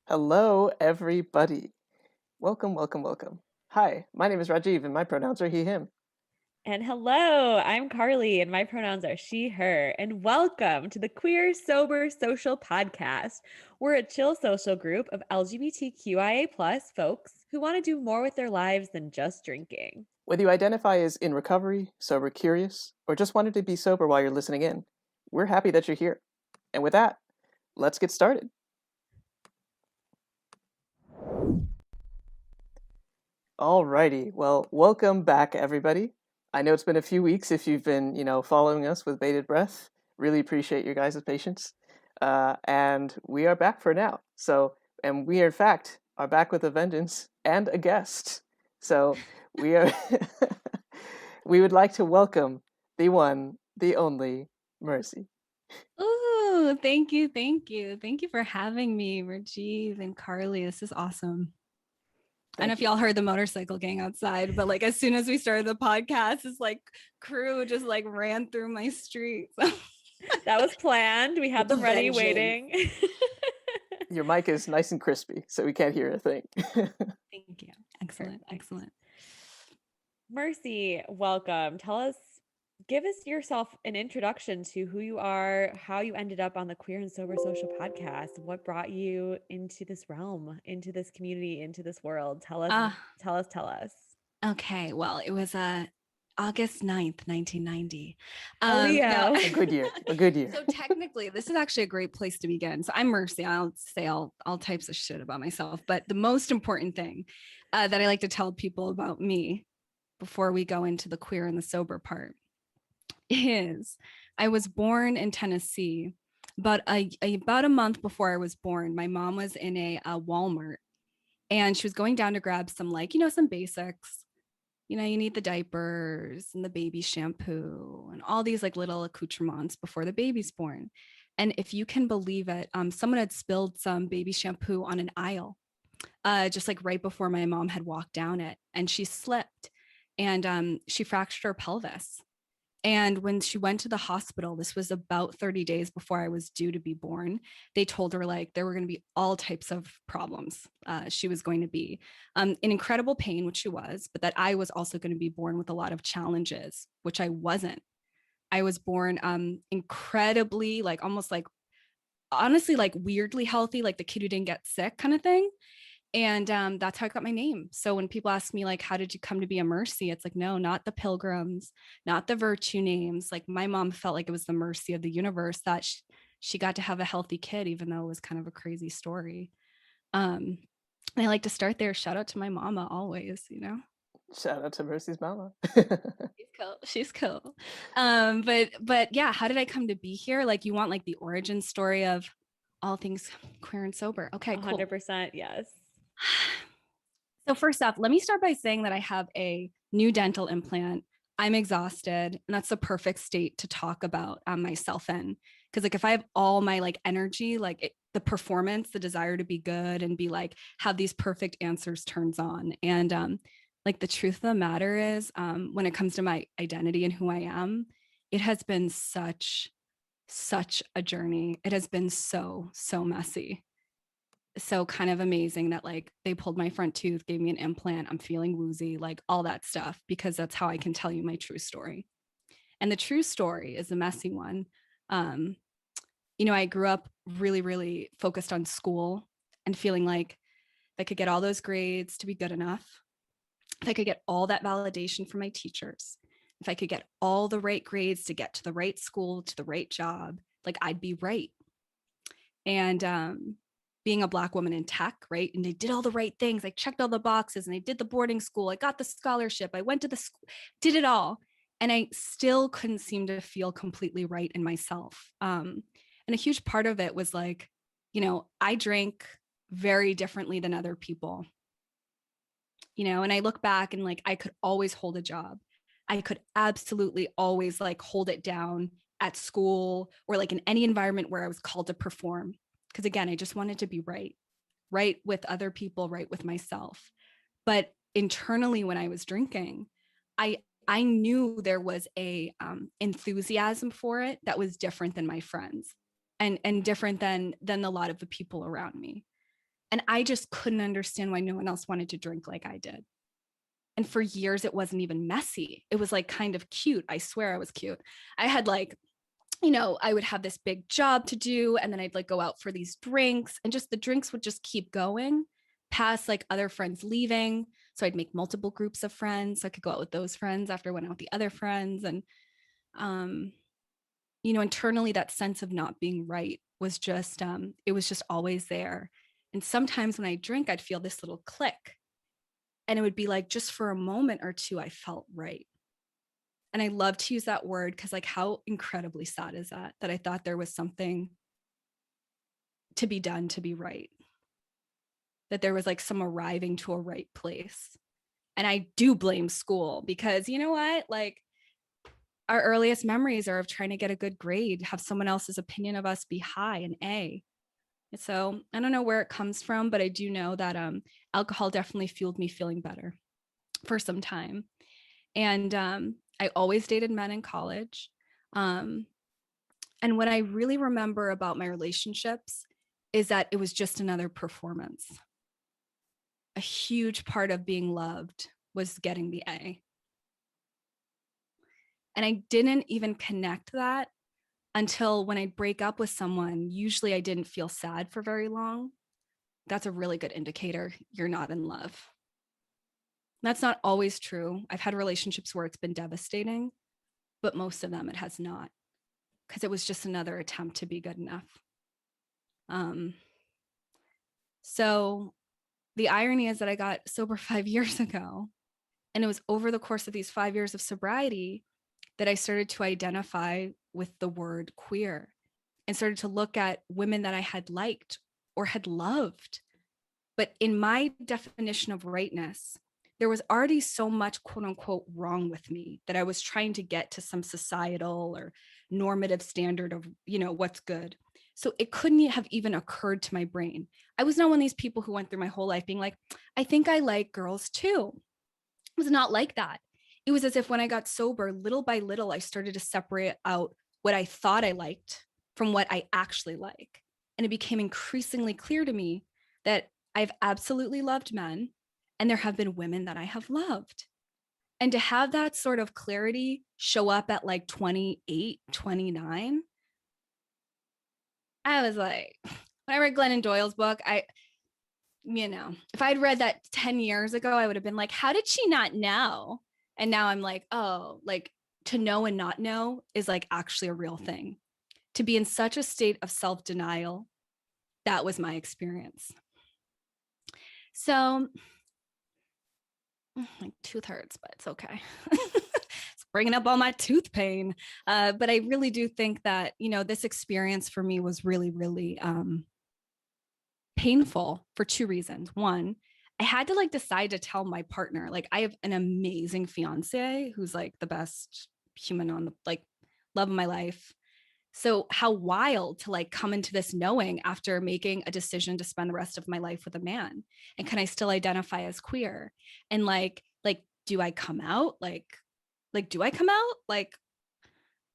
Hello, everybody. Welcome, welcome, welcome. Hi, my name is Rajiv, and my pronouns are he, him. And hello, I'm Carly, and my pronouns are she, her. And welcome to the Queer Sober Social Podcast. We're a chill social group of LGBTQIA plus folks who want to do more with their lives than just drinking. Whether you identify as in recovery, sober curious, or just wanted to be sober while you're listening in, we're happy that you're here. And with that, let's get started. Alrighty, well, welcome back, everybody. I know it's been a few weeks if you've been, following us with bated breath. Really appreciate your guys' patience. And we are back for now. And we, in fact, are back with a vengeance and a guest. So we are, we would like to welcome the one, the only Mercy. Oh, thank you. Thank you. Thank you for having me, Rajiv and Carly. This is awesome. I don't know Thank if you. y'all heard the motorcycle gang outside, but like as soon as we started the podcast, it's like crew just like ran through my street. That was planned. We had With them ready, vengeance. waiting. Your mic is nice and crispy, so we can't hear a thing. Thank you. Excellent. Perfect. Excellent. Mercy, welcome. Give us yourself an introduction to who you are, how you ended up on the Queer and Sober Social podcast, what brought you into this realm, into this community, into this world. Tell us. Okay. Well, it was August 9th, 1990. A Now, Leo. A good year. A good year. so technically, this is actually a great place to begin. So I'm Mercy. I'll say all types of shit about myself, but the most important thing that I like to tell people about me before we go into the queer and the sober part is I was born in Tennessee, but about a month before I was born, my mom was in a Walmart and she was going down to grab some some basics. You need the diapers and the baby shampoo and all these like little accoutrements before the baby's born. And if you can believe it, someone had spilled some baby shampoo on an aisle, just like right before my mom had walked down it, and she slipped and she fractured her pelvis. And when she went to the hospital, this was about 30 days before I was due to be born. They told her like there were going to be all types of problems. She was going to be in incredible pain, which she was, but that I was also going to be born with a lot of challenges, which I wasn't. I was born incredibly, like almost like honestly, like weirdly healthy, like the kid who didn't get sick kind of thing. And that's how I got my name. So when people ask me, like, how did you come to be a Mercy? It's like, no, not the pilgrims, not the virtue names. Like, my mom felt like it was the mercy of the universe that she got to have a healthy kid, even though it was kind of a crazy story. And I like to start there. Shout out to my mama always. Shout out to Mercy's mama. She's cool. She's cool. But yeah, how did I come to be here? Like, you want like the origin story of all things queer and sober. Okay, cool. 100% yes. So first off, let me start by saying that I have a new dental implant. I'm exhausted, and that's the perfect state to talk about myself in. Because like if I have all my like energy, the performance, the desire to be good and be like have these perfect answers turns on. And like the truth of the matter is, when it comes to my identity and who I am, it has been such a journey. It has been so messy, so kind of amazing that like they pulled my front tooth, gave me an implant, I'm feeling woozy, like all that stuff, because that's how I can tell you my true story. And the true story is a messy one. um I grew up really focused on school and feeling like if I could get all those grades to be good enough, if I could get all that validation from my teachers, if I could get all the right grades to get to the right school, to the right job, like I'd be right. And being a Black woman in tech, right? And they did all the right things. I checked all the boxes and I did the boarding school. I got the scholarship. I went to the school, did it all. And I still couldn't seem to feel completely right in myself. And a huge part of it was like, I drank very differently than other people, and I look back and like I could always hold a job. I could absolutely always like hold it down at school or like in any environment where I was called to perform. Because again, I just wanted to be right with other people, right with myself. But internally, when I was drinking, I knew there was a enthusiasm for it that was different than my friends, and different than a lot of the people around me. And I just couldn't understand why no one else wanted to drink like I did. And for years, it wasn't even messy. It was like kind of cute. I swear I was cute. I had like, I would have this big job to do, and then I'd like go out for these drinks, and just the drinks would just keep going past like other friends leaving. So I'd make multiple groups of friends. So I could go out with those friends after I went out with the other friends. And, um, internally that sense of not being right was just, it was just always there. And sometimes when I drink, I'd feel this little click. And it would be like, just for a moment or two, I felt right. And I love to use that word because, like, how incredibly sad is that? That I thought there was something to be done to be right, that there was like some arriving to a right place. And I do blame school because you know what? Like, our earliest memories are of trying to get a good grade, have someone else's opinion of us be high, an A. And so I don't know where it comes from, but I do know that alcohol definitely fueled me feeling better for some time. And I always dated men in college. Um, and what I really remember about my relationships is that it was just another performance. A huge part of being loved was getting the A. And I didn't even connect that until when I break up with someone. Usually I didn't feel sad for very long. That's a really good indicator you're not in love. That's not always true. I've had relationships where it's been devastating, but most of them it has not, because it was just another attempt to be good enough. Um, so the irony is that I got sober 5 years ago, and it was over the course of these 5 years of sobriety that I started to identify with the word queer and started to look at women that I had liked or had loved. But in my definition of rightness, there was already so much quote unquote wrong with me that I was trying to get to some societal or normative standard of, what's good. So it couldn't have even occurred to my brain. I was not one of these people who went through my whole life being like, I think I like girls too. It was not like that. It was as if when I got sober, little by little, I started to separate out what I thought I liked from what I actually like. And it became increasingly clear to me that I've absolutely loved men, and there have been women that I have loved. And to have that sort of clarity show up at like 28, 29, I was like, when I read Glennon Doyle's book, if I'd read that 10 years ago, I would have been like, how did she not know? And now I'm like, oh, like, to know and not know is like actually a real thing. To be in such a state of self-denial, that was my experience. So my tooth hurts, but it's okay. It's bringing up all my tooth pain. But I really do think that, this experience for me was really, really painful for two reasons. One, I had to like decide to tell my partner. Like, I have an amazing fiance who's like the best human on the like love of my life. So how wild to like come into this knowing after making a decision to spend the rest of my life with a man. And can I still identify as queer? And like do I come out? Like do I come out? Like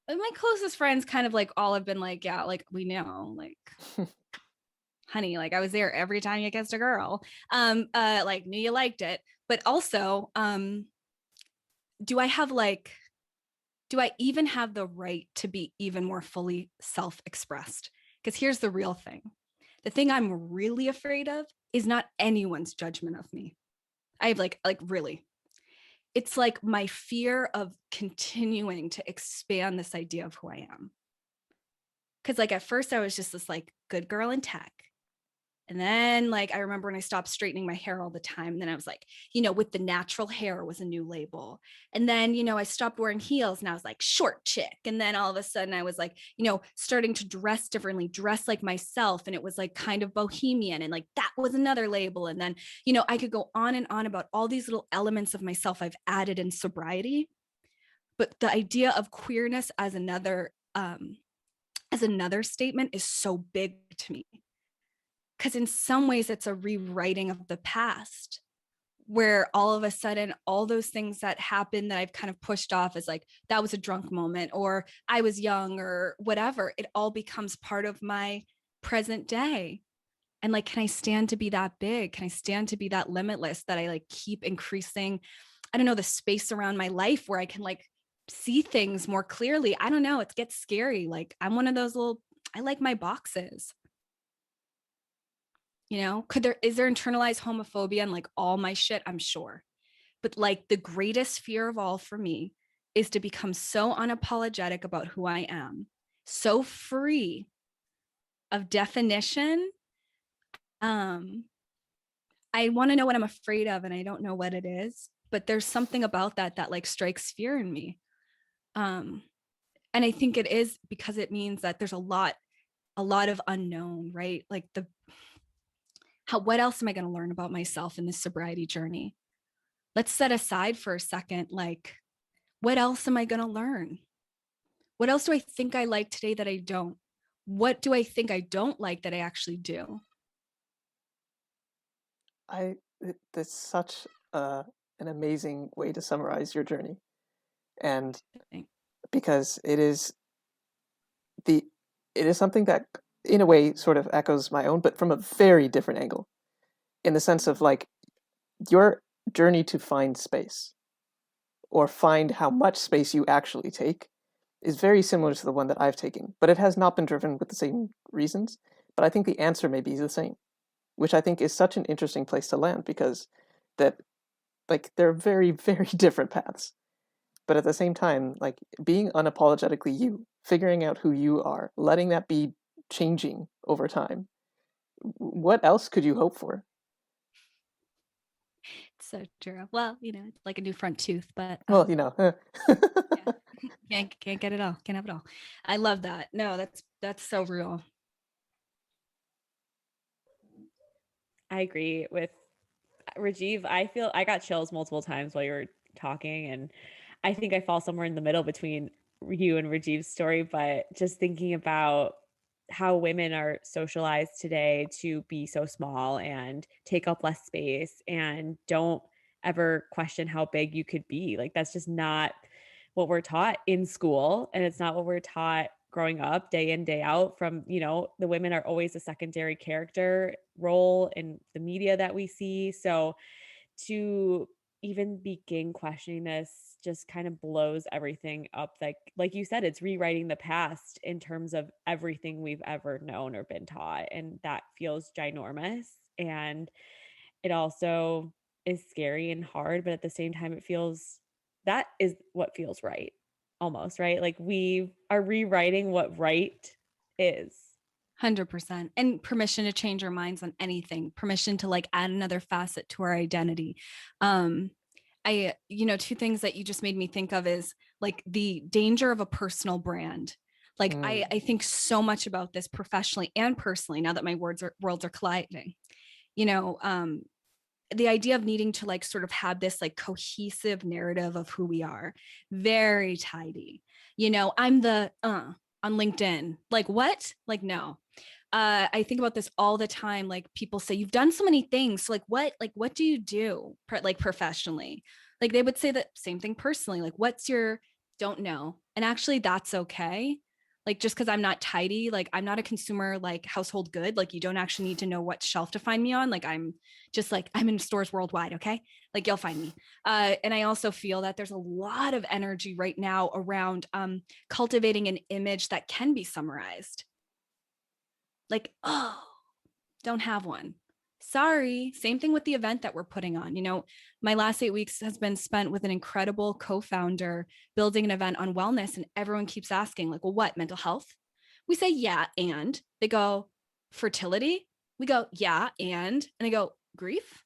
my closest friends kind of like all have been like, yeah, like we know, like honey, like I was there every time you kissed a girl. Like knew you liked it. But also, do I even have the right to be even more fully self-expressed? Because here's the real thing. The thing I'm really afraid of is not anyone's judgment of me. I have like really. It's like my fear of continuing to expand this idea of who I am. Because like at first I was just this like good girl in tech. And then like I remember when I stopped straightening my hair all the time, and then I was like, with the natural hair was a new label. And then, I stopped wearing heels and I was like short chick. And then all of a sudden I was like, starting to dress differently, dress like myself. And it was like kind of bohemian, and like that was another label. And then, I could go on and on about all these little elements of myself I've added in sobriety. But the idea of queerness as another statement is so big to me. Because in some ways, it's a rewriting of the past, where all of a sudden, all those things that happened that I've kind of pushed off as like, that was a drunk moment, or I was young, or whatever, it all becomes part of my present day. And like, can I stand to be that big? Can I stand to be that limitless, that I like keep increasing, I don't know, the space around my life where I can like see things more clearly? I don't know. It gets scary. Like, I'm one of those little, I like my boxes. You know, is there internalized homophobia and like all my shit? I'm sure. But like the greatest fear of all for me is to become so unapologetic about who I am, so free of definition. Um, I want to know what I'm afraid of, and I don't know what it is, but there's something about that that like strikes fear in me. Um, and I think it is because it means that there's a lot of unknown, right? Like what else am I going to learn about myself in this sobriety journey? Let's set aside for a second, like, what else am I going to learn? What else do I think I like today that I don't? What do I think I don't like that I actually do? That's such an amazing way to summarize your journey, and because the it is something that in a way sort of echoes my own, but from a very different angle, in the sense of like your journey to find space or find how much space you actually take is very similar to the one that I've taken, but it has not been driven with the same reasons. But I think the answer may be the same, which I think is such an interesting place to land because that like they're very, very different paths. But at the same time, like being unapologetically you, figuring out who you are, letting that be changing over time. What else could you hope for? So true. Well, you know, it's like a new front tooth, but Well, yeah, can't get it all. Can't have it all. I love that. No, that's so real. I agree with Rajiv. I feel I got chills multiple times while you were talking, and I think I fall somewhere in the middle between you and Rajiv's story, but just thinking about how women are socialized today to be so small and take up less space and don't ever question how big you could be. Like that's just not what we're taught in school, and it's not what we're taught growing up day in day out from, the women are always a secondary character role in the media that we see. So to even begin questioning this just kind of blows everything up. Like you said, it's rewriting the past in terms of everything we've ever known or been taught, and that feels ginormous. And it also is scary and hard, but at the same time it feels that is what feels right, almost, right? Like we are rewriting what right is. 100%. And permission to change our minds on anything, permission to like add another facet to our identity. Two things that you just made me think of is like the danger of a personal brand. Like Mm. I think so much about this professionally and personally now that my worlds are colliding. You know, the idea of needing to like sort of have this like cohesive narrative of who we are, very tidy. You know, I'm the on LinkedIn. Like what? Like no. I think about this all the time. Like people say, you've done so many things. So what do you do like professionally? Like they would say the same thing personally. Like, what's your don't know? And actually that's okay. Like just because I'm not tidy, like I'm not a consumer like household good. Like you don't actually need to know what shelf to find me on. Like I'm just like I'm in stores worldwide. Okay. Like you'll find me. And I also feel that there's a lot of energy right now around cultivating an image that can be summarized. Like, oh, don't have one. Sorry. Same thing with the event that we're putting on. You know, my last 8 weeks has been spent with an incredible co-founder building an event on wellness. And everyone keeps asking, like, well, what, mental health? We say, yeah. And they go, fertility? We go, yeah. And they go, grief?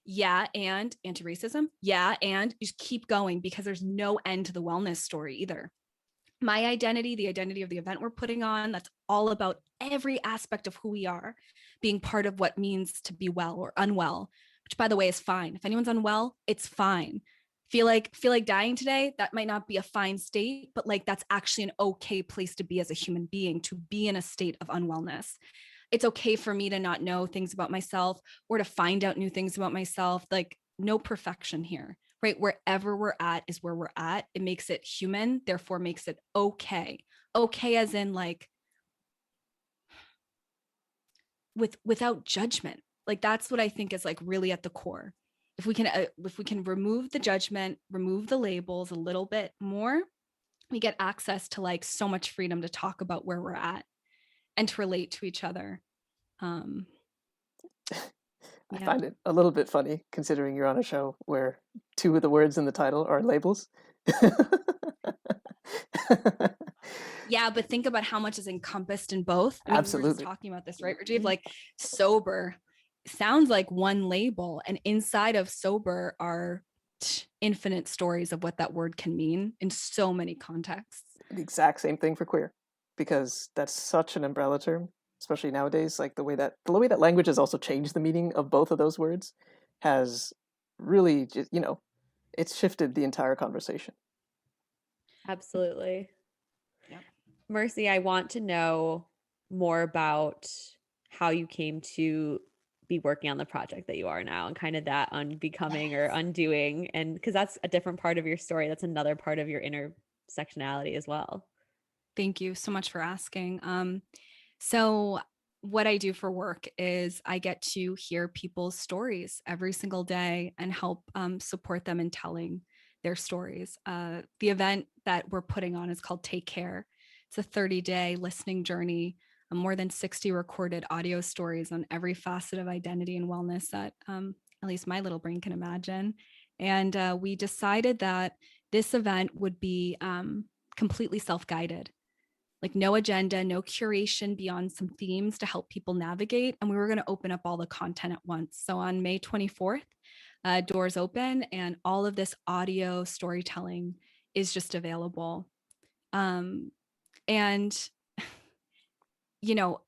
Yeah. And anti-racism? Yeah. And you just keep going because there's no end to the wellness story either. My identity, the identity of the event we're putting on, that's all about every aspect of who we are, being part of what means to be well or unwell, which by the way is fine. If anyone's unwell, it's fine. Feel like dying today, that might not be a fine state, but like that's actually an okay place to be as a human being, to be in a state of unwellness. It's okay for me to not know things about myself or to find out new things about myself. Like no perfection here, right? Wherever we're at is where we're at. It makes it human, therefore makes it okay. Okay, as in like without judgment. Like that's what I think is like really at the core. If we can remove the judgment, remove the labels a little bit more, we get access to like so much freedom to talk about where we're at and to relate to each other. Um, I yeah. find it a little bit funny considering you're on a show where two of the words in the title are labels. Yeah, but think about how much is encompassed in both. I mean, we were just Absolutely. talking about this, right, Rajiv? Like sober sounds like one label, and inside of sober are infinite stories of what that word can mean in so many contexts. The exact same thing for queer, because that's such an umbrella term, especially nowadays. Like the way that language has also changed the meaning of both of those words has really just it's shifted the entire conversation. Absolutely. Yep. Mercy, I want to know more about how you came to be working on the project that you are now and kind of that unbecoming or undoing. And because that's a different part of your story, that's another part of your intersectionality as well. Thank you so much for asking. So what I do for work is I get to hear people's stories every single day and help support them in telling their stories. The event that we're putting on is called Take Care. It's a 30-day listening journey, more than 60 recorded audio stories on every facet of identity and wellness that at least my little brain can imagine. And we decided that this event would be completely self-guided, like no agenda, no curation beyond some themes to help people navigate. And we were going to open up all the content at once. So on May 24th, doors open and all of this audio storytelling is just available. And, you know,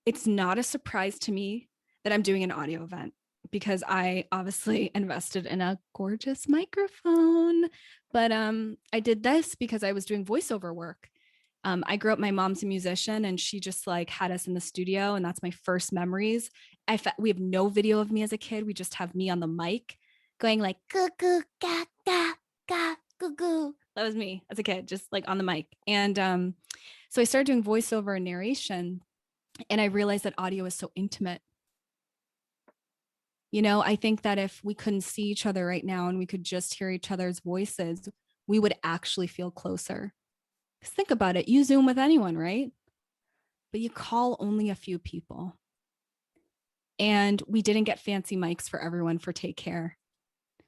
it's not a surprise to me that I'm doing an audio event because I obviously invested in a gorgeous microphone. But I did this because I was doing voiceover work. I grew up, my mom's a musician and she just like had us in the studio. And that's my first memories. We have no video of me as a kid. We just have me on the mic going like, goo, goo, ga, ga, ga, goo, goo. That was me as a kid, just like on the mic. And so I started doing voiceover and narration. And I realized that audio is so intimate. You know, I think that if we couldn't see each other right now and we could just hear each other's voices, we would actually feel closer. Because think about it, you Zoom with anyone, right? But you call only a few people. And we didn't get fancy mics for everyone for Take Care.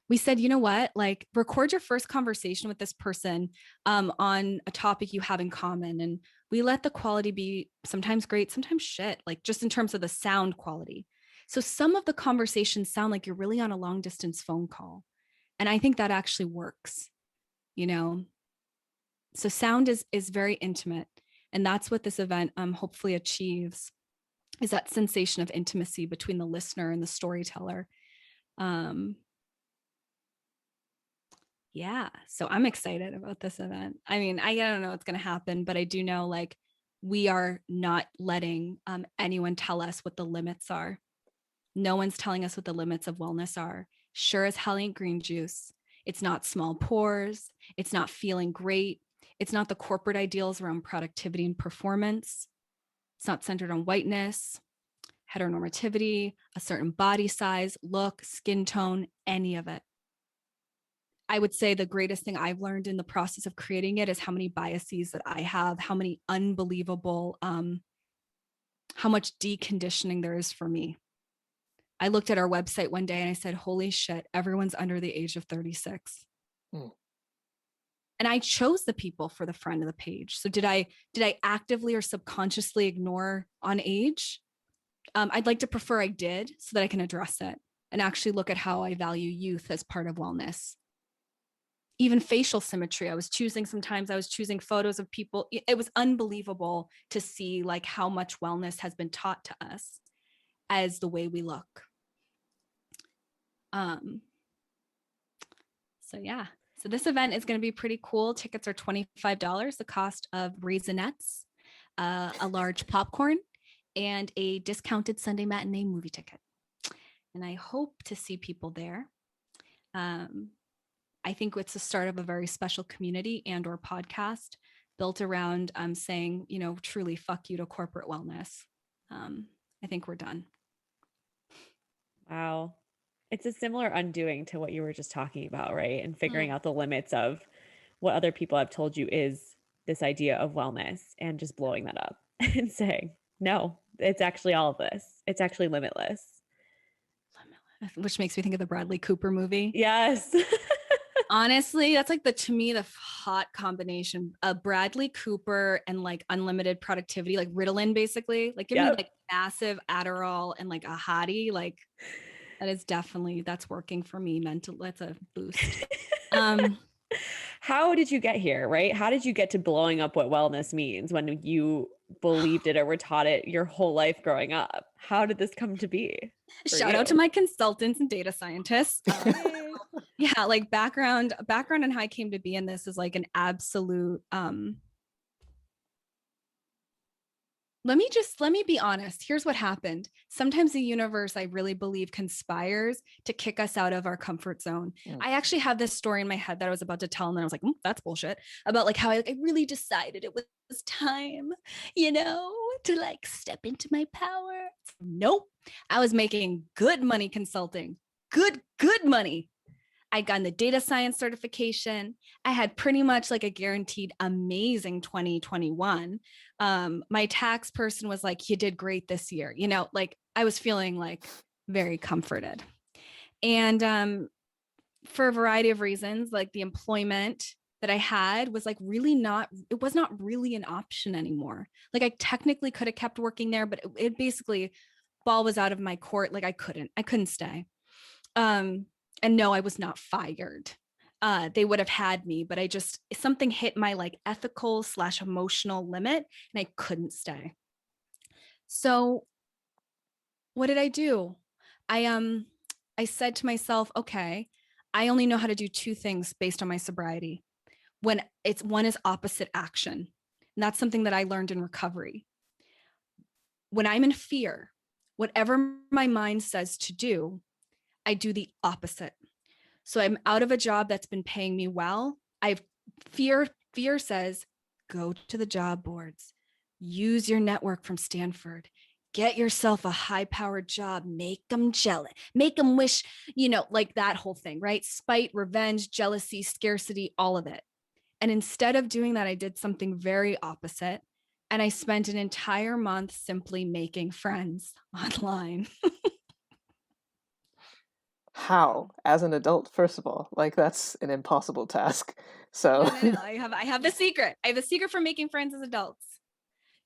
We said, you know what, like record your first conversation with this person on a topic you have in common. And we let the quality be sometimes great, sometimes shit, like just in terms of the sound quality. So some of the conversations sound like you're really on a long distance phone call. And I think that actually works, you know? So sound is very intimate. And that's what this event hopefully achieves, is that sensation of intimacy between the listener and the storyteller. Um, yeah, so I'm excited about this event. I mean, I don't know what's going to happen, but I do know like we are not letting anyone tell us what the limits are. No one's telling us what the limits of wellness are. Sure as hell ain't green juice. It's not small pores. It's not feeling great. It's not the corporate ideals around productivity and performance. It's not centered on whiteness, heteronormativity, a certain body size, look, skin tone, any of it. I would say the greatest thing I've learned in the process of creating it is how many biases that I have, how many unbelievable, how much deconditioning there is for me. I looked at our website one day and I said, holy shit, everyone's under the age of 36. Hmm. And I chose the people for the front of the page. So did I actively or subconsciously ignore on age? I'd like to prefer I did so that I can address it and actually look at how I value youth as part of wellness. Even facial symmetry, I was choosing photos of people. It was unbelievable to see like how much wellness has been taught to us as the way we look. Um, so yeah, so this event is going to be pretty cool. Tickets are $25, the cost of Raisinets, a large popcorn, and a discounted Sunday matinee movie ticket. And I hope to see people there. I think it's the start of a very special community and or podcast built around saying, you know, truly fuck you to corporate wellness. I think we're done. Wow. It's a similar undoing to what you were just talking about, right? And figuring Mm. out the limits of what other people have told you is this idea of wellness and just blowing that up and saying, no, it's actually all of this. It's actually limitless. Which makes me think of the Bradley Cooper movie. Yes. Honestly, that's like to me, the hot combination of Bradley Cooper and like unlimited productivity, like Ritalin, basically. Like give me Yep. like massive Adderall and like a hottie. Like that's working for me mental. That's a boost. Um, How did you get here, right? How did you get to blowing up what wellness means when you believed it or were taught it your whole life growing up? How did this come to be for Shout out to you? my consultants and data scientists. Yay. Yeah, like background and how I came to be in this is like an absolute let me be honest. Here's what happened. Sometimes the universe, I really believe, conspires to kick us out of our comfort zone. Mm. I actually have this story in my head that I was about to tell, and then I was like, that's bullshit. About like how I really decided it was time, to like step into my power. Nope. I was making good money consulting. Good money. I'd gotten the data science certification. I had pretty much like a guaranteed amazing 2021. My tax person was like, you did great this year. Like I was feeling like very comforted. And for a variety of reasons, like the employment that I had was like it was not really an option anymore. Like I technically could have kept working there, but it basically ball was out of my court. Like I couldn't stay. And no, I was not fired. They would have had me, but something hit my like ethical/emotional limit and I couldn't stay. So what did I do? I said to myself, okay, I only know how to do two things based on my sobriety. One is opposite action. And that's something that I learned in recovery. When I'm in fear, whatever my mind says to do, I do the opposite. So I'm out of a job that's been paying me well. I've fear says, go to the job boards, use your network from Stanford, get yourself a high-powered job, make them jealous, make them wish, like that whole thing, right? Spite, revenge, jealousy, scarcity, all of it. And instead of doing that, I did something very opposite. And I spent an entire month simply making friends online. How, as an adult, first of all, like that's an impossible task. So No. I have the secret. I have the secret for making friends as adults.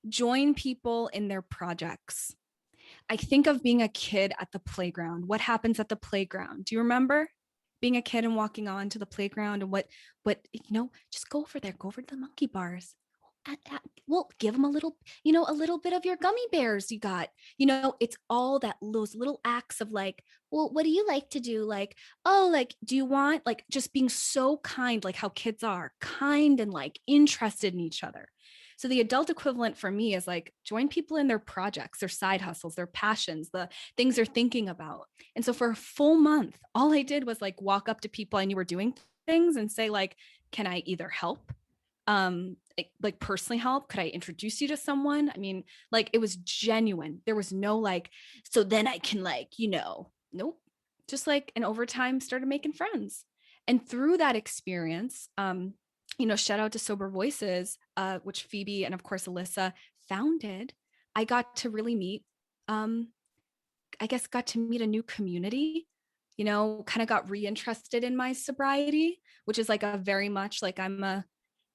Join people in their projects. I think of being a kid at the playground. What happens at the playground? Do you remember being a kid and walking on to the playground and what, just go over there, go over to the monkey bars. Well, give them a little bit of your gummy bears you got. It's all those little acts of like, well, what do you like to do? Like, oh, like, do you want, like, just being so kind, like how kids are kind and like interested in each other. So the adult equivalent for me is like join people in their projects, their side hustles, their passions, the things they're thinking about. And so for a full month, all I did was like walk up to people I knew were doing things and say like, can I either help? Like personally help? Could I introduce you to someone? I mean, like it was genuine. There was no like, so then I can like, nope. Just like, and over time started making friends. And through that experience, shout out to Sober Voices, which Phoebe and of course Alyssa founded. I got to really meet, got to meet a new community, kind of got reinterested in my sobriety, which is like a very much like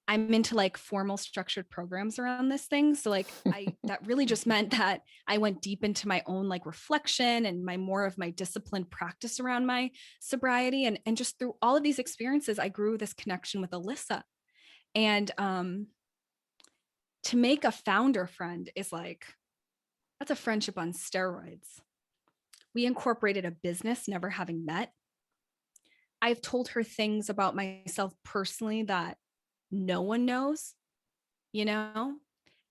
I'm into like formal structured programs around this thing. So like that really just meant that I went deep into my own like reflection and my disciplined practice around my sobriety. And just through all of these experiences, I grew this connection with Alyssa. And to make a founder friend is like, that's a friendship on steroids. We incorporated a business, never having met. I've told her things about myself personally that no one knows, and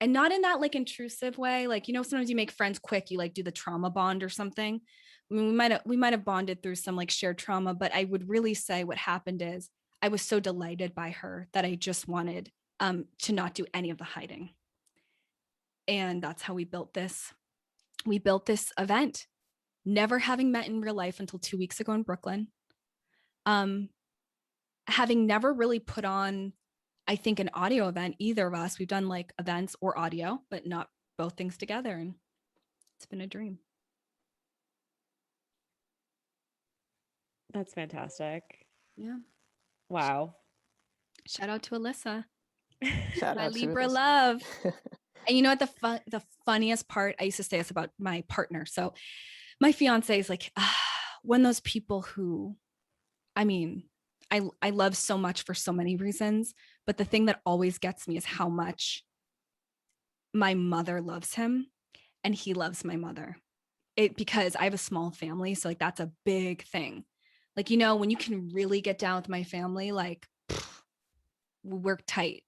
not in that like intrusive way. Like, sometimes you make friends quick, you like do the trauma bond or something. I mean, we might have bonded through some like shared trauma, but I would really say what happened is I was so delighted by her that I just wanted to not do any of the hiding. And that's how we built this. we built this event, never having met in real life until 2 weeks ago in Brooklyn. Having never really put on, I think, an audio event, either of us. We've done like events or audio, but not both things together. And it's been a dream. That's fantastic. Yeah. Wow. Shout out to Alyssa, Shout my out to Libra Alyssa. love. And you know what? The funniest part, I used to say this about my partner. So my fiance is like, when those people who, I mean, I love so much for so many reasons, but the thing that always gets me is how much my mother loves him and he loves my mother. Because I have a small family, so like that's a big thing. Like, you know, when you can really get down with my family, like we work tight.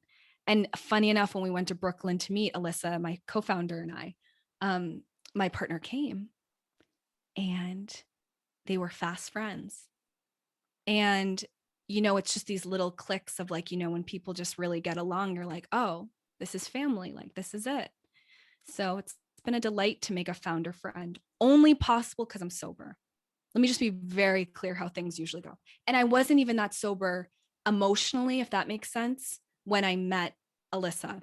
And funny enough, when we went to Brooklyn to meet Alyssa, my co-founder, and I, my partner came and they were fast friends. And, you know, it's just these little clicks of like, you know, when people just really get along, you're like, oh, this is family. Like, this is it. So it's been a delight to make a founder friend, only possible because I'm sober. Let me just be very clear how things usually go. And I wasn't even that sober emotionally, if that makes sense, when I met Alyssa.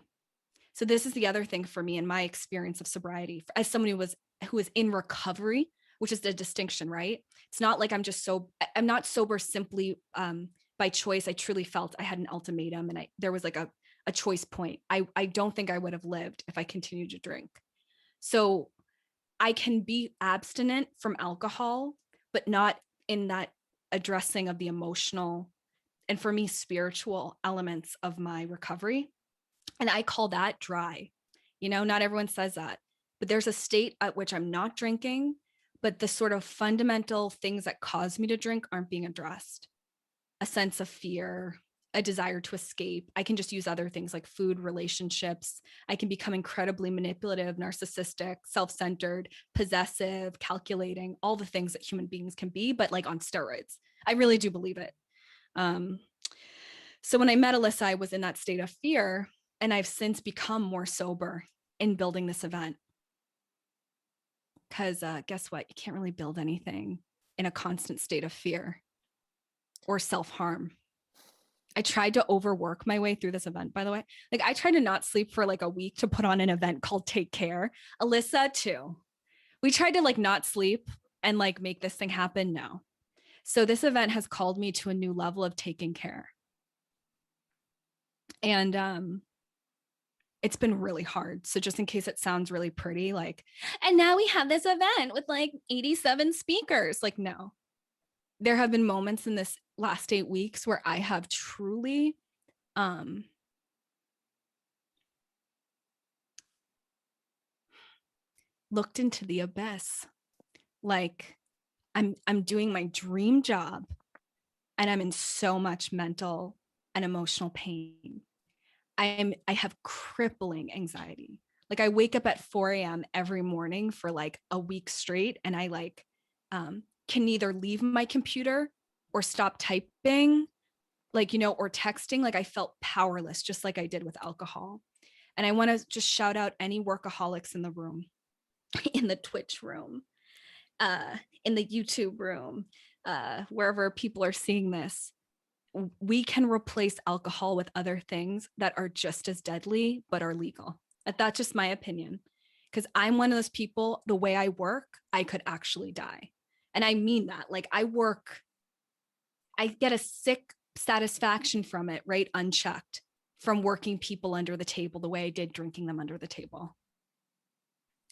So this is the other thing for me in my experience of sobriety, as someone who was in recovery, which is the distinction, right? It's not like I'm not sober simply by choice. I truly felt I had an ultimatum and there was like a choice point. I don't think I would have lived if I continued to drink. So I can be abstinent from alcohol, but not in that addressing of the emotional and, for me, spiritual elements of my recovery. And I call that dry. You know, not everyone says that, but there's a state at which I'm not drinking, but the sort of fundamental things that cause me to drink aren't being addressed. A sense of fear, a desire to escape. I can just use other things like food, relationships. I can become incredibly manipulative, narcissistic, self-centered, possessive, calculating, all the things that human beings can be, but like on steroids. I really do believe it. So when I met Alyssa, I was in that state of fear, and I've since become more sober in building this event. Because guess what? You can't really build anything in a constant state of fear or self-harm. I tried to overwork my way through this event, by the way. Like, I tried to not sleep for like a week to put on an event called Take Care. Alyssa, too. We tried to like not sleep and like make this thing happen. No. So this event has called me to a new level of taking care. And it's been really hard. So just in case it sounds really pretty, like, and now we have this event with like 87 speakers. Like, no. There have been moments in this last 8 weeks where I have truly looked into the abyss. Like, I'm doing my dream job and I'm in so much mental and emotional pain. I have crippling anxiety. Like, I wake up at 4 a.m. every morning for like a week straight, and I like can neither leave my computer or stop typing, like, you know, or texting. Like, I felt powerless, just like I did with alcohol. And I want to just shout out any workaholics in the room, in the Twitch room, in the YouTube room, wherever people are seeing this. We can replace alcohol with other things that are just as deadly, but are legal. That's just my opinion. Because I'm one of those people, the way I work, I could actually die. And I mean that. Like, I get a sick satisfaction from it, right? Unchecked, from working people under the table the way I did drinking them under the table.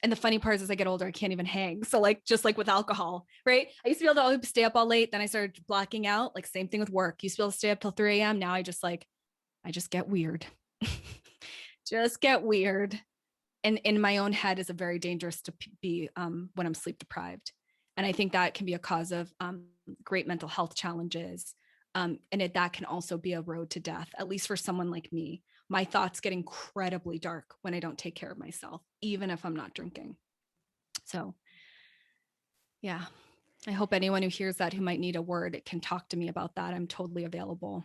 And the funny part is, as I get older, I can't even hang. So like, just like with alcohol, right? I used to be able to stay up all late. Then I started blacking out. Like, same thing with work. Used to be able to stay up till 3 a.m. Now I just get weird. Just get weird. And in my own head is a very dangerous to be when I'm sleep deprived. And I think that can be a cause of great mental health challenges. And that can also be a road to death, at least for someone like me. My thoughts get incredibly dark when I don't take care of myself, even if I'm not drinking. So, yeah, I hope anyone who hears that, who might need a word, can talk to me about that. I'm totally available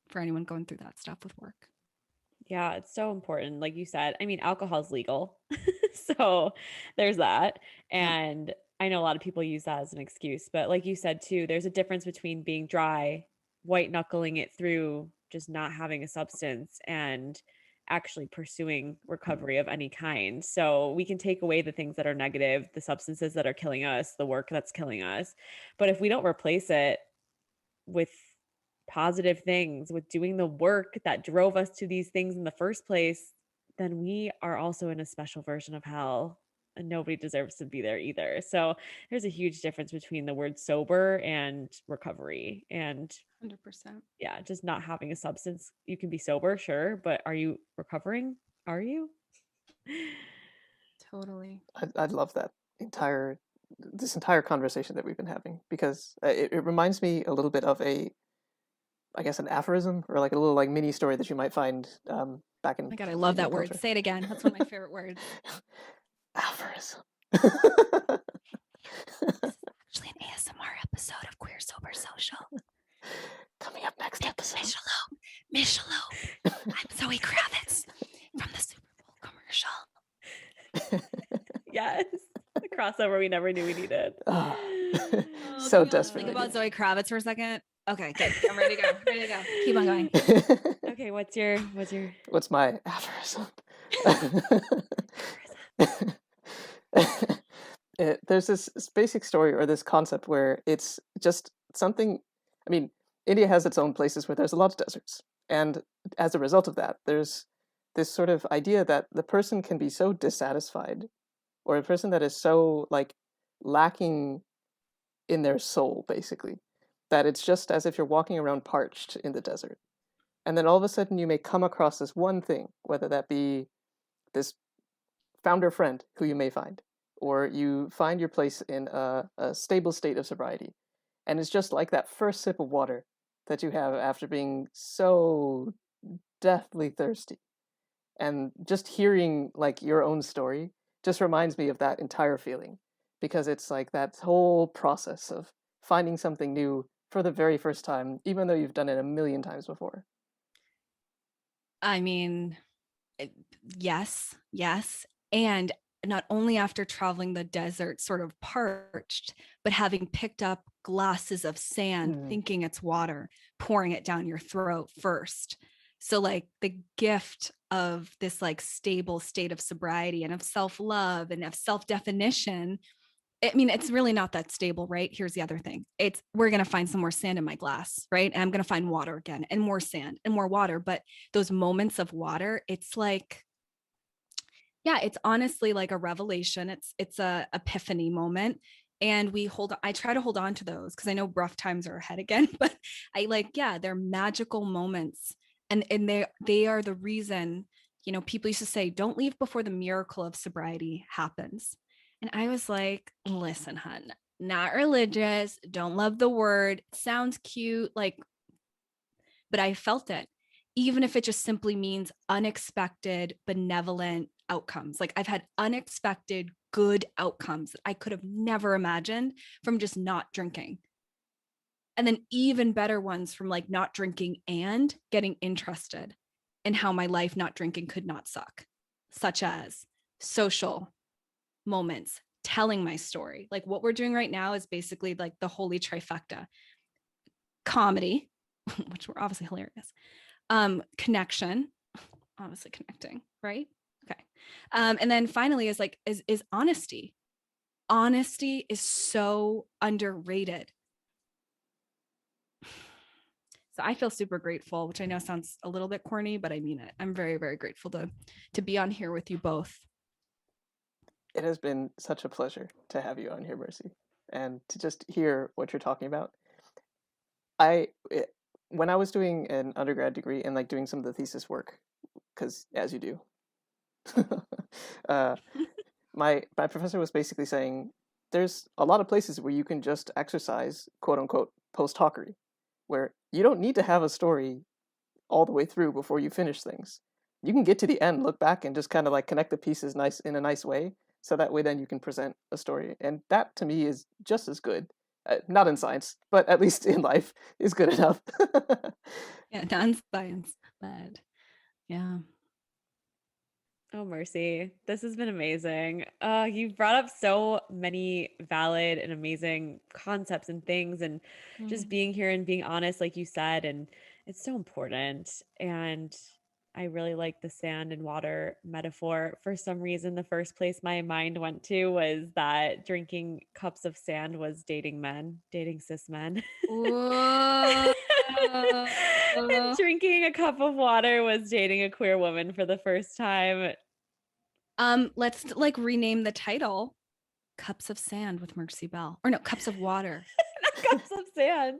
for anyone going through that stuff with work. Yeah, it's so important. Like you said, I mean, alcohol's legal. So there's that. Yep. And I know a lot of people use that as an excuse, but like you said too, there's a difference between being dry, white knuckling it through just not having a substance and actually pursuing recovery of any kind. So we can take away the things that are negative, the substances that are killing us, the work that's killing us. But if we don't replace it with positive things, with doing the work that drove us to these things in the first place, then we are also in a special version of hell. And nobody deserves to be there either. So there's a huge difference between the word sober and recovery. And 100%. yeah, just not having a substance. You can be sober, sure, but are you recovering? Are you? Totally. I love that this entire conversation that we've been having because it reminds me a little bit of I guess an aphorism or like a little like mini story that you might find back Oh in my God, I love Indian that word. culture. Say it again. That's one of my favorite words. Aphorism. This is actually an ASMR episode of Queer Sober Social. Coming up next episode. Michelot. I'm Zoe Kravitz from the Super Bowl commercial. Yes. The crossover we never knew we needed. Ah, Oh, so can we all desperately think about needed. Zoe Kravitz for a second? Okay, good. I'm ready to go. Ready to go. Keep on going. Okay, what's your What's my aphorism? There's this basic story or this concept where it's just something. I mean, India has its own places where there's a lot of deserts, and as a result of that, there's this sort of idea that the person can be so dissatisfied, or a person that is so like lacking in their soul, basically, that it's just as if you're walking around parched in the desert. And then all of a sudden you may come across this one thing, whether that be this founder friend who you may find, or you find your place in a stable state of sobriety. And it's just like that first sip of water that you have after being so deathly thirsty. And just hearing like your own story just reminds me of that entire feeling because it's like that whole process of finding something new for the very first time, even though you've done it a million times before. I mean, yes, yes. And not only after traveling the desert, sort of parched, but having picked up glasses of sand, Mm. thinking it's water, pouring it down your throat first. So, like, the gift of this, like, stable state of sobriety and of self love and of self definition. I mean, it's really not that stable, right? Here's the other thing. It's we're going to find some more sand in my glass, right? And I'm going to find water again and more sand and more water. But those moments of water, it's like, yeah, it's honestly like a revelation. It's a epiphany moment. And I try to hold on to those because I know rough times are ahead again, but I like, yeah, they're magical moments. And they are the reason, people used to say, don't leave before the miracle of sobriety happens. And I was like, listen, hun, not religious, don't love the word, sounds cute, like, but I felt it, even if it just simply means unexpected, benevolent outcomes. Like I've had unexpected good outcomes that I could have never imagined from just not drinking. And then even better ones from like not drinking and getting interested in how my life not drinking could not suck, such as social moments, telling my story. Like what we're doing right now is basically like the holy trifecta: comedy, which were obviously hilarious, connection, obviously connecting, right? Okay. And then finally is honesty. Honesty is so underrated. So I feel super grateful, which I know sounds a little bit corny, but I mean it. I'm very, very grateful to be on here with you both. It has been such a pleasure to have you on here, Mercy, and to just hear what you're talking about. When I was doing an undergrad degree and like doing some of the thesis work, because as you do, uh, my professor was basically saying there's a lot of places where you can just exercise quote unquote post hockery, where you don't need to have a story all the way through before you finish things. You can get to the end, look back, and just kind of like connect the pieces nice in a nice way, so that way then you can present a story. And that to me is just as good. Not in science, but at least in life is good enough. Yeah, non-science, but yeah. Oh, mercy. This has been amazing. You've brought up so many valid and amazing concepts and things, and just being here and being honest, like you said, and it's so important. And I really like the sand and water metaphor. For some reason, the first place my mind went to was that drinking cups of sand was dating men, dating cis men. Whoa. And drinking a cup of water was dating a queer woman for the first time. Let's like rename the title Cups of Sand with Mercy Bell. Or no, Cups of Water. Cups of sand,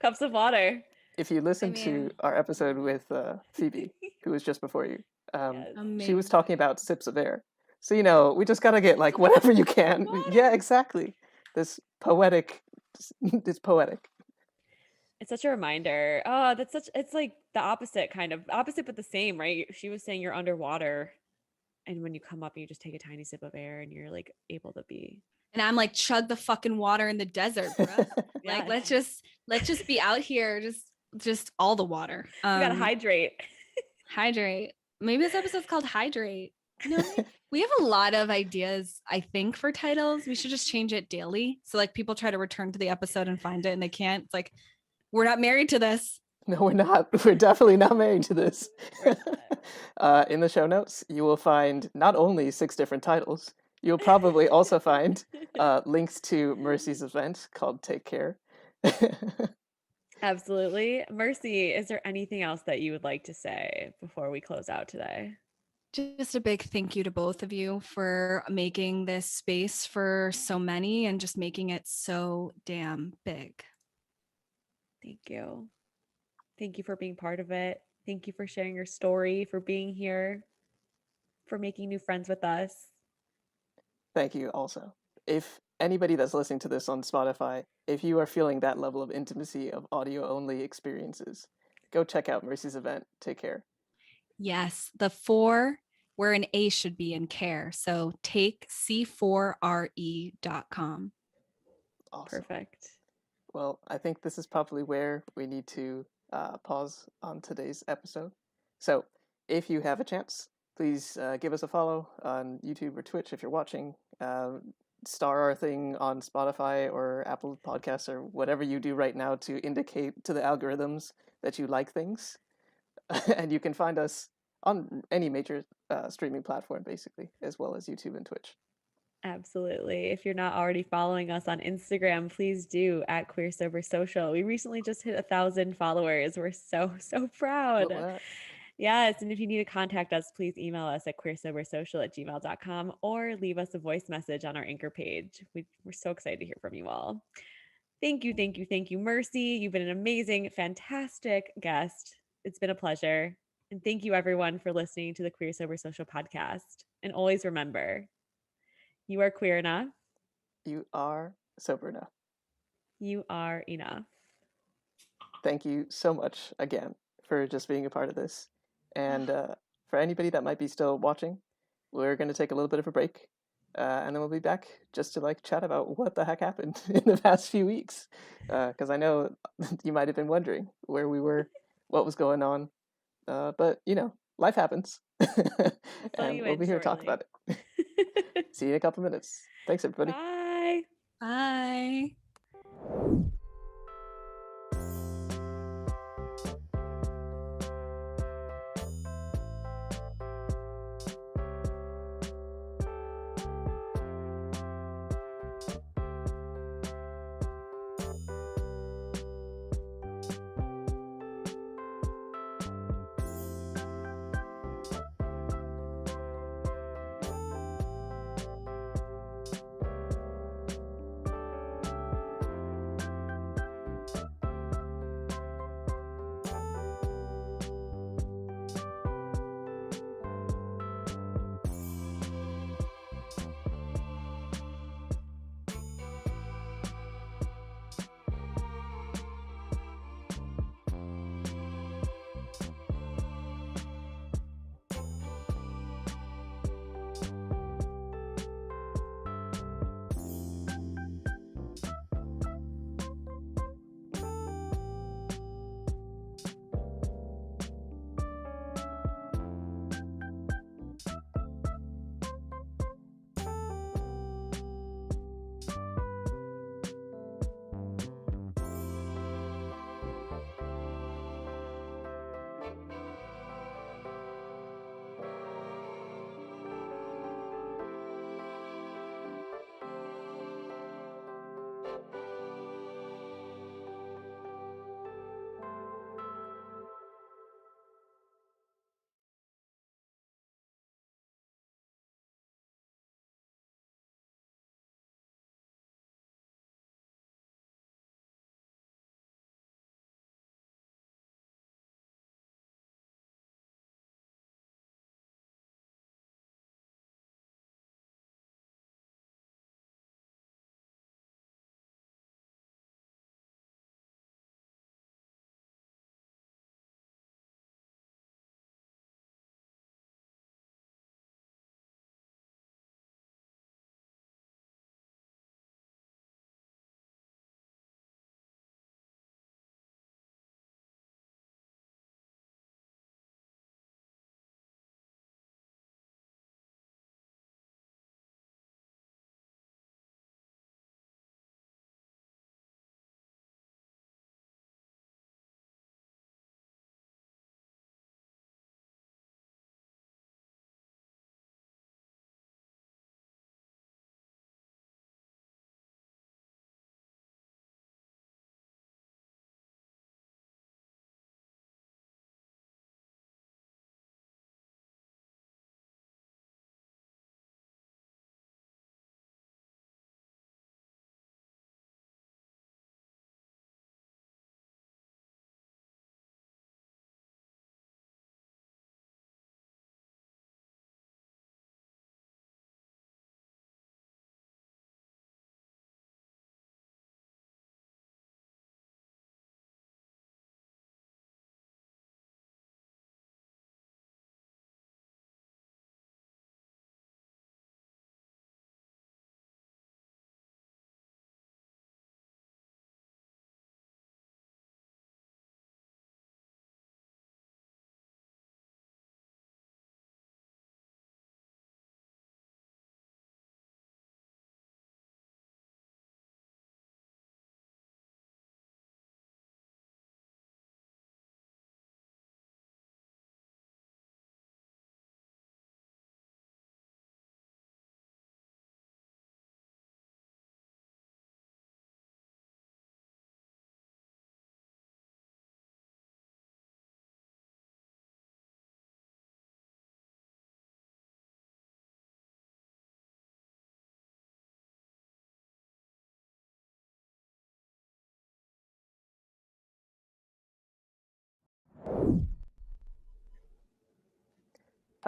cups of water. If you listen to mean- our episode with Phoebe, who was just before you, Yes. she was Amazing. talking about sips of air. So, you know, we just gotta get like whatever you can. Yeah, exactly. This poetic, it's poetic. It's such a reminder. Oh, it's like the opposite kind of opposite, but the same, right? She was saying you're underwater, and when you come up, you just take a tiny sip of air, and you're like able to be. And I'm like, chug the fucking water in the desert, bro. Yeah. Like, let's just be out here, just all the water. You gotta hydrate. Hydrate. Maybe this episode's called Hydrate. You know, we have a lot of ideas, I think, for titles. We should just change it daily. So like people try to return to the episode and find it and they can't. It's like, we're not married to this. No, we're not. We're definitely not married to this. In the show notes, you will find not only 6 different titles, you'll probably also find links to Mercy's event called Take Care. Absolutely. Mercy, is there anything else that you would like to say before we close out today? Just a big thank you to both of you for making this space for so many and just making it so damn big. Thank you. Thank you for being part of it. Thank you for sharing your story, for being here, for making new friends with us. Thank you also. If anybody that's listening to this on Spotify, if you are feeling that level of intimacy of audio only experiences, go check out Mercy's event. Take Care. Yes, the 4 where an A should be in care. So take c4re.com. Awesome. Perfect. Well, I think this is probably where we need to pause on today's episode. So, if you have a chance, please give us a follow on YouTube or Twitch if you're watching. Star our thing on Spotify or Apple Podcasts or whatever you do right now to indicate to the algorithms that you like things. And you can find us on any major streaming platform, basically, as well as YouTube and Twitch. Absolutely. If you're not already following us on Instagram, please do at Queer Sober Social. We recently just hit 1,000 followers. We're so proud. What? Yes. And if you need to contact us, please email us at queersobersocial@gmail.com or leave us a voice message on our Anchor page. We're so excited to hear from you all. Thank you, thank you, thank you, Mercy. You've been an amazing, fantastic guest. It's been a pleasure. And thank you, everyone, for listening to the Queer Sober Social podcast. And always remember, you are queer enough. You are sober enough. You are enough. Thank you so much again for just being a part of this. And for anybody that might be still watching, we're going to take a little bit of a break. And then we'll be back just to like chat about what the heck happened in the past few weeks. Because I know you might have been wondering where we were, what was going on. But, you know, life happens. And we'll be here to talk about it. See you in a couple minutes. Thanks, everybody. Bye. Bye.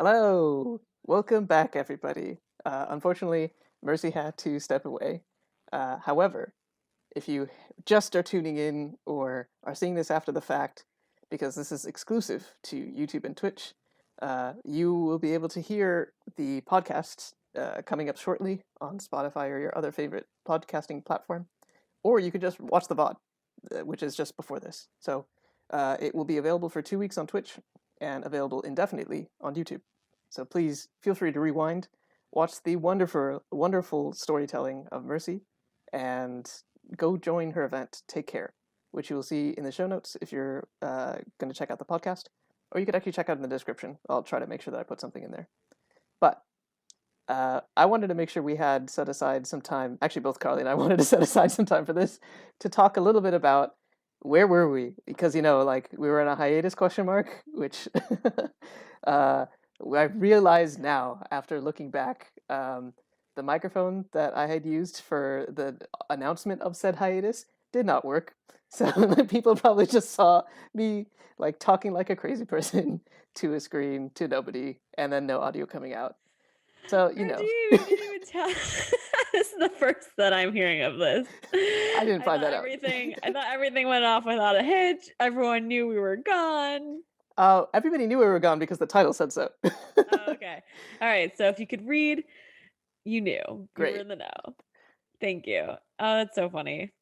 Hello, welcome back, everybody. Unfortunately, Mercy had to step away. However, if you just are tuning in or are seeing this after the fact, because this is exclusive to YouTube and Twitch, you will be able to hear the podcast coming up shortly on Spotify or your other favorite podcasting platform, or you can just watch the VOD, which is just before this. So it will be available for 2 weeks on Twitch and available indefinitely on YouTube. So please feel free to rewind, watch the wonderful storytelling of Mercy, and go join her event, Take Care, which you will see in the show notes if you're going to check out the podcast, or you could actually check out in the description. I'll try to make sure that I put something in there. But I wanted to make sure we had set aside some time. Actually, both Carly and I wanted to set aside some time for this to talk a little bit about where were we? Because like we were in a hiatus question mark, which I realize now after looking back, the microphone that I had used for the announcement of said hiatus did not work. So people probably just saw me like talking like a crazy person to a screen to nobody, and then no audio coming out. So You didn't even tell. This is the first that I'm hearing of this. I didn't find that out. I thought everything went off without a hitch. Everyone knew we were gone. Everybody knew we were gone because the title said so. Oh, okay. All right. So if you could read, you knew. Great. You were in the know. Thank you. Oh, that's so funny.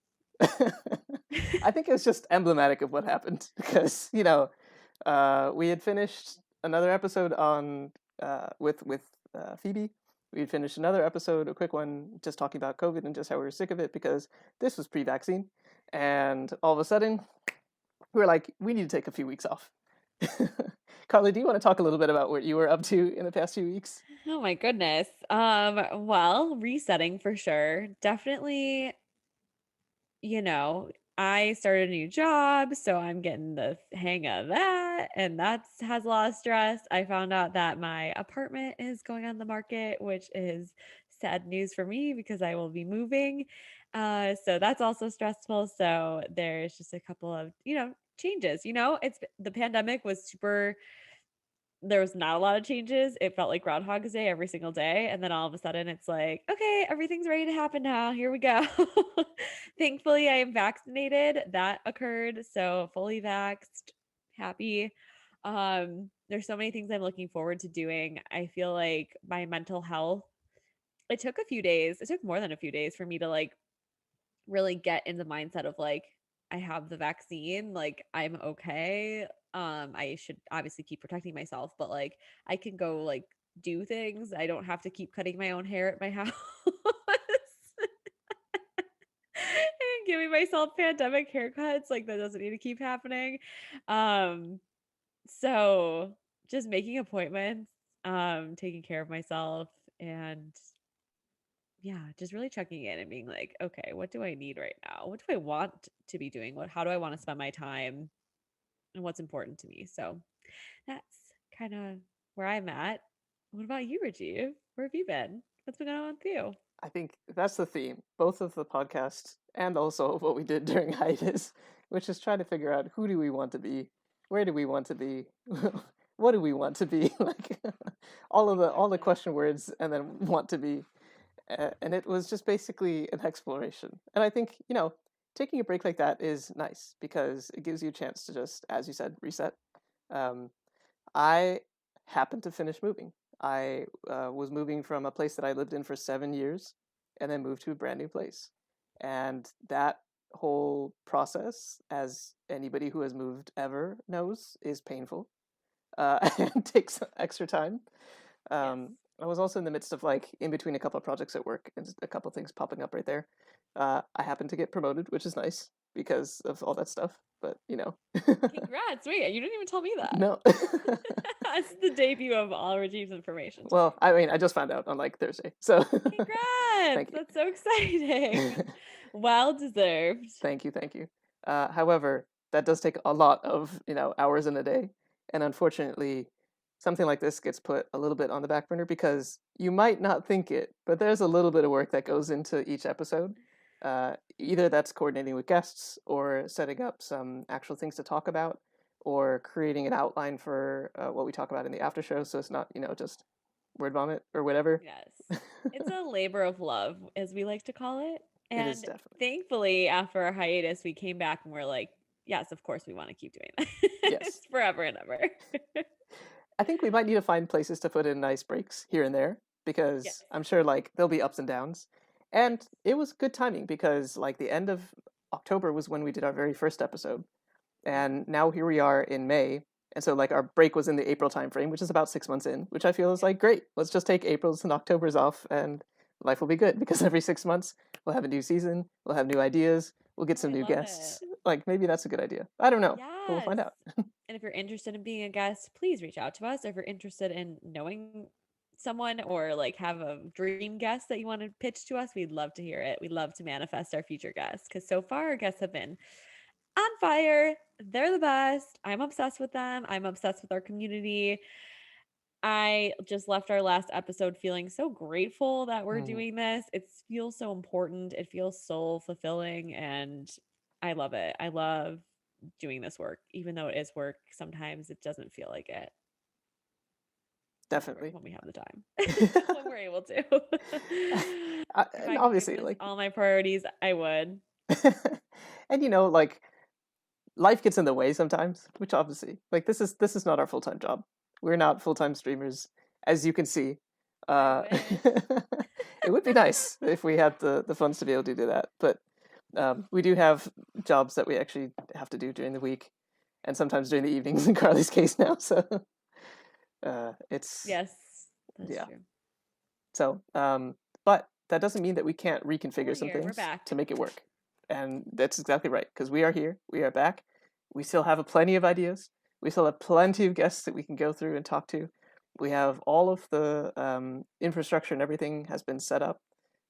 I think it was just emblematic of what happened because we had finished another episode on with Phoebe. We had finished another episode, a quick one, just talking about COVID and just how we were sick of it because this was pre-vaccine, and all of a sudden we were like, we need to take a few weeks off. Carly, do you want to talk a little bit about what you were up to in the past few weeks? Oh my goodness. Well, resetting for sure. Definitely, I started a new job, so I'm getting the hang of that, and that's has a lot of stress. I found out that my apartment is going on the market, which is sad news for me because I will be moving. So that's also stressful. So there's just a couple of, changes. It's the pandemic was super there was not a lot of changes. It felt like Groundhog's Day every single day. And then all of a sudden it's like, okay, everything's ready to happen now. Here we go. Thankfully, I am vaccinated. That occurred. So fully vaxxed, happy. There's so many things I'm looking forward to doing. I feel like my mental health, it took a few days. It took more than a few days for me to like really get in the mindset of like, I have the vaccine, like I'm okay. I should obviously keep protecting myself, but like I can go like do things. I don't have to keep cutting my own hair at my house and giving myself pandemic haircuts. Like that doesn't need to keep happening. Um, so just making appointments, taking care of myself, and yeah, just really checking in and being like, okay, what do I need right now? What do I want to be doing? How do I want to spend my time, and what's important to me? So that's kind of where I'm at. What about you, Rajiv? Where have you been? What's been going on with you? I think that's the theme, both of the podcast and also what we did during hiatus, which is trying to figure out who do we want to be, where do we want to be, what do we want to be, like all the question words, and then want to be, and it was just basically an exploration. And I think taking a break like that is nice because it gives you a chance to just, as you said, reset. Um, I happened to finish moving. I was moving from a place that I lived in for 7 years and then moved to a brand new place. And that whole process, as anybody who has moved ever knows, is painful and takes extra time. Yes. I was also in the midst of like in between a couple of projects at work and a couple of things popping up right there. I happened to get promoted, which is nice because of all that stuff. But Congrats. Wait, you didn't even tell me that. no. That's the debut of all Rajiv's information. Well, I mean, I just found out on like Thursday, so Congrats. thank you. That's so exciting. Well deserved. Thank you, thank you. However, that does take a lot of hours in a day, and unfortunately, something like this gets put a little bit on the back burner because you might not think it, but there's a little bit of work that goes into each episode. Either that's coordinating with guests or setting up some actual things to talk about, or creating an outline for what we talk about in the after show, so it's not, just word vomit or whatever. Yes. It's a labor of love, as we like to call it. It is And definitely. thankfully, after our hiatus, we came back and we're like, yes, of course we want to keep doing that. Yes. It's forever and ever. I think we might need to find places to put in nice breaks here and there Yes. because I'm sure like there'll be ups and downs. And it was good timing because like the end of October was when we did our very first episode. And now here we are in May. And so like our break was in the April timeframe, which is about 6 months in, which I feel is Yeah. like great. Let's just take April's and October's off and life will be good because every 6 months we'll have a new season, we'll have new ideas, we'll get Oh, some I new love guests. it. Like maybe that's a good idea. I don't know, but we'll Yes. find out. And if you're interested in being a guest, please reach out to us. Or if you're interested in knowing someone or like have a dream guest that you want to pitch to us, we'd love to hear it. We'd love to manifest our future guests because so far our guests have been on fire. They're the best. I'm obsessed with them. I'm obsessed with our community. I just left our last episode feeling so grateful that we're Mm, doing this. It feels so important. It feels so fulfilling and I love it. I love doing this work, even though it is work. Sometimes it doesn't feel like it definitely. when we have the time, when we're able to. If And I could make obviously, this like, all my priorities, I would. and like life gets in the way sometimes, which obviously, like, this is not our full time job. We're not full time streamers, as you can see. I Uh, wish. it would be nice if we had the funds to be able to do that, but we do have jobs that we actually have to do during the week, and sometimes during the evenings in Carly's case now. So it's Yes, that's yeah. true. So, but that doesn't mean that we can't But we're reconfigure some here. We're things back. to make it work. And that's exactly right, because we are here, we are back. We still have plenty of ideas. We still have plenty of guests that we can go through and talk to. We have all of the infrastructure and everything has been set up,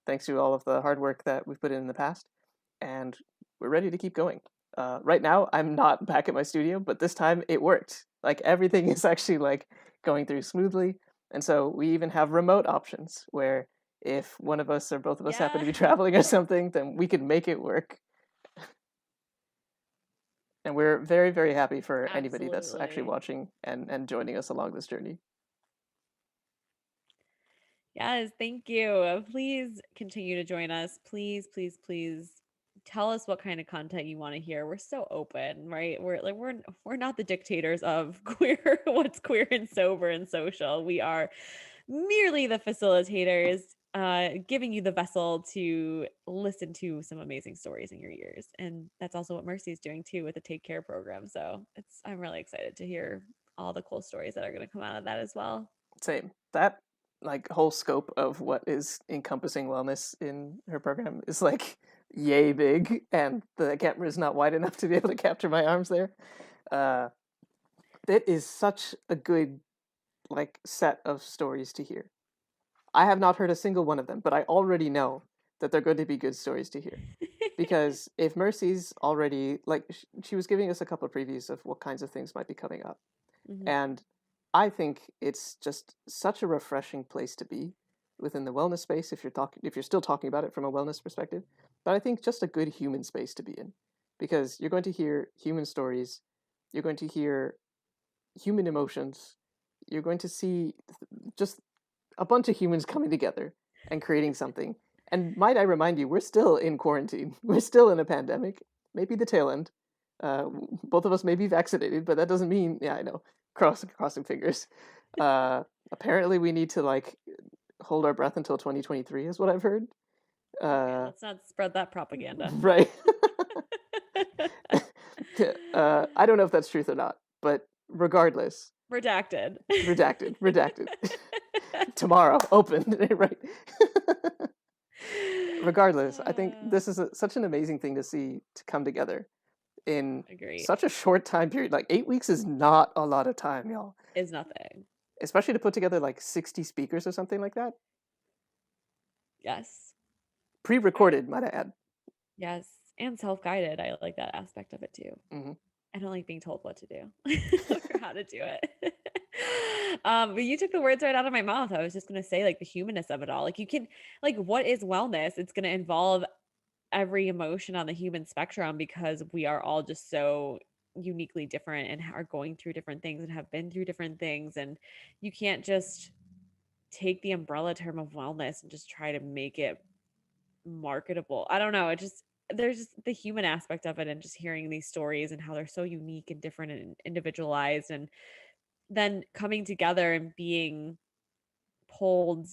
thanks to all of the hard work that we've put in the past. And we're ready to keep going. Right now, I'm not back at my studio, but this time it worked. Like everything is actually like going through smoothly. And so we even have remote options where if one of us or both of us happen to Yeah. be traveling or something, then we can make it work. And we're very, very happy for anybody that's actually Absolutely. watching and joining us along this journey. Yes, thank you. Please continue to join us. Please, please, please tell us what kind of content you want to hear. We're so open, right? We're not the dictators of queer, what's queer and sober and social. We are merely the facilitators, giving you the vessel to listen to some amazing stories in your ears. And that's also what Mercy is doing too with the Take Care program. So I'm really excited to hear all the cool stories that are going to come out of that as well. Same. That like whole scope of what is encompassing wellness in her program is like yay big, and the camera is not wide enough to be able to capture my arms there. Uh, that is such a good like set of stories to hear. I have not heard a single one of them, but I already know that they're going to be good stories to hear. Because if Mercy's already like she was giving us a couple of previews of what kinds of things might be coming up, Mhm. and I think it's just such a refreshing place to be within the wellness space if you're still talking about it from a wellness perspective. But I think just a good human space to be in, because you're going to hear human stories, you're going to hear human emotions, you're going to see just a bunch of humans coming together and creating something. And might I remind you, we're still in quarantine. We're still in a pandemic. Maybe the tail end. Both of us may be vaccinated, but that doesn't mean. Yeah, I know. Crossing fingers. Apparently, we need to like hold our breath until 2023, is what I've heard. Okay, Uh, let's not spread that propaganda. right. I don't know if that's truth or not, but regardless, Redacted. redacted. Tomorrow, open. Right. Regardless, I think this is such an amazing thing to see to come together in Agreed. such a short time period. Like 8 weeks is not a lot of time, y'all. Is nothing. Especially to put together like 60 speakers or something like that. Yes. Pre-recorded, might I add. Yes. And self-guided. I like that aspect of it too. Mm-hmm. I don't like being told what to do or how to do it. But you took the words right out of my mouth. I was just gonna say, like, the humanness of it all. Like, you can, like, what is wellness? It's gonna involve every emotion on the human spectrum because we are all just so uniquely different and are going through different things and have been through different things. And you can't just take the umbrella term of wellness and just try to make it marketable. I don't know. It just, there's just the human aspect of it, and just hearing these stories and how they're so unique and different and individualized, and then coming together and being pulled.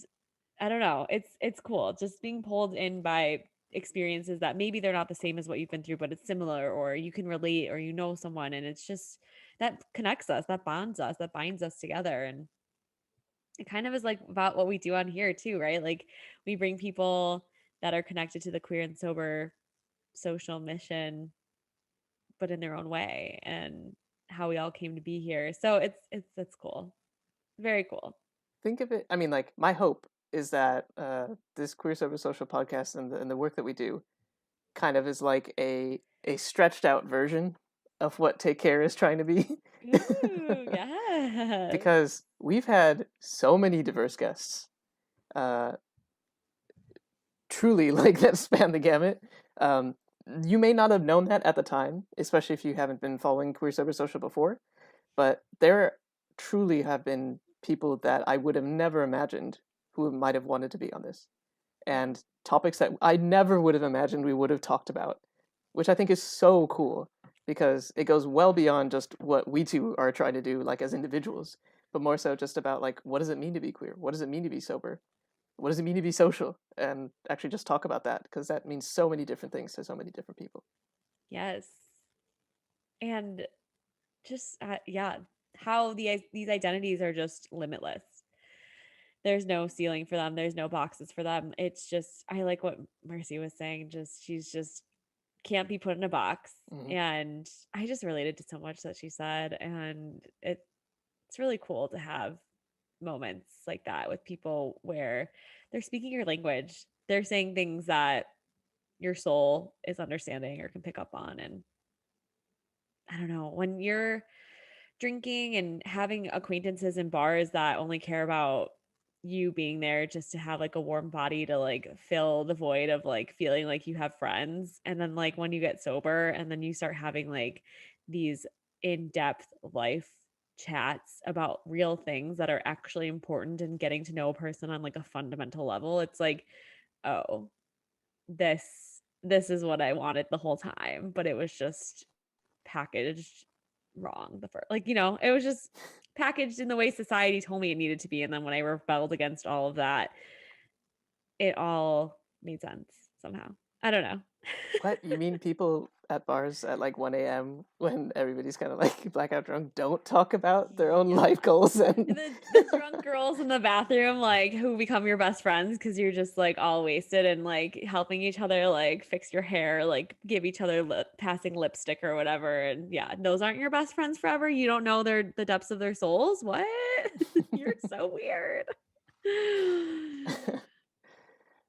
I don't know. It's cool. Just being pulled in by experiences that maybe they're not the same as what you've been through, but it's similar, or you can relate, or you know someone, and it's just that connects us, that bonds us, that binds us together. And it kind of is like about what we do on here too, right? Like we bring people that are connected to the queer and sober social mission, but in their own way, and how we all came to be here. So it's cool. Very cool. Think of it. I mean, like my hope is that this queer sober social podcast and the work that we do kind of is like a stretched out version of what Take Care is trying to be. Ooh, yes. Because we've had so many diverse guests, uh, truly like that span the gamut. Um, you may not have known that at the time, especially if you haven't been following Queer Sober Social before, but there truly have been people that I would have never imagined who might have wanted to be on this, and topics that I never would have imagined we would have talked about, which I think is so cool because it goes well beyond just what we two are trying to do, like as individuals, but more so just about like what does it mean to be queer? What does it mean to be sober? What does it mean to be social? And actually just talk about that because that means so many different things to so many different people. Yes. And just yeah, how these identities are just limitless. There's no ceiling for them. There's no boxes for them. It's just, I like what Mercy was saying. Just, she's just can't be put in a box. Mm-hmm. And I just related to so much that she said. And it's really cool to have moments like that with people where they're speaking your language. They're saying things that your soul is understanding or can pick up on. And I don't know, when you're drinking and having acquaintances in bars that only care about you being there just to have like a warm body to like fill the void of like feeling like you have friends, and then like when you get sober and then you start having like these in-depth life chats about real things that are actually important and getting to know a person on like a fundamental level, it's like, oh, this is what I wanted the whole time, but it was just packaged wrong the first, like, it was just packaged in the way society told me it needed to be. And then when I rebelled against all of that, it all made sense somehow. I don't know. What you mean? People at bars at like 1 a.m. when everybody's kind of like blackout drunk don't talk about their own Yeah. life goals and The drunk girls in the bathroom, like, who become your best friends because you're just like all wasted and like helping each other like fix your hair, like give each other passing lipstick or whatever. And yeah, those aren't your best friends forever. You don't know the depths of their souls. What? You're so weird.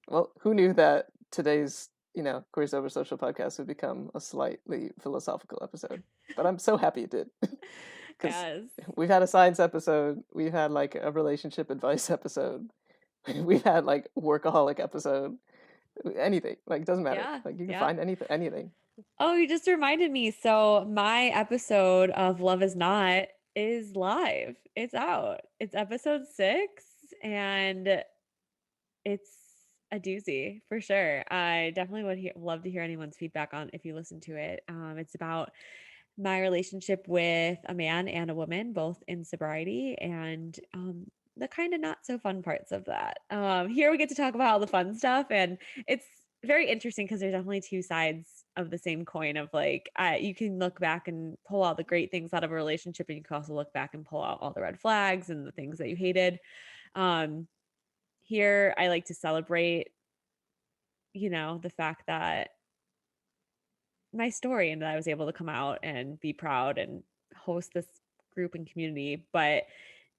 well, who knew that today's Queer Sober Social podcast would become a slightly philosophical episode? But I'm so happy it did because Yes. we've had a science episode, we've had like a relationship advice episode, we've had like workaholic episode, anything like it doesn't matter. Yeah. Like you can Yeah. find anything. Oh, you just reminded me. So my episode of Love Is Not is live. It's out. It's episode 6, and it's a doozy for sure. I definitely would love to hear anyone's feedback on if you listen to it. It's about my relationship with a man and a woman, both in sobriety, and the kind of not so fun parts of that. Here we get to talk about all the fun stuff, and it's very interesting because there's definitely two sides of the same coin of like, you can look back and pull out the great things out of a relationship, and you can also look back and pull out all the red flags and the things that you hated. Um, Here I like to celebrate, the fact that my story and that I was able to come out and be proud and host this group and community. But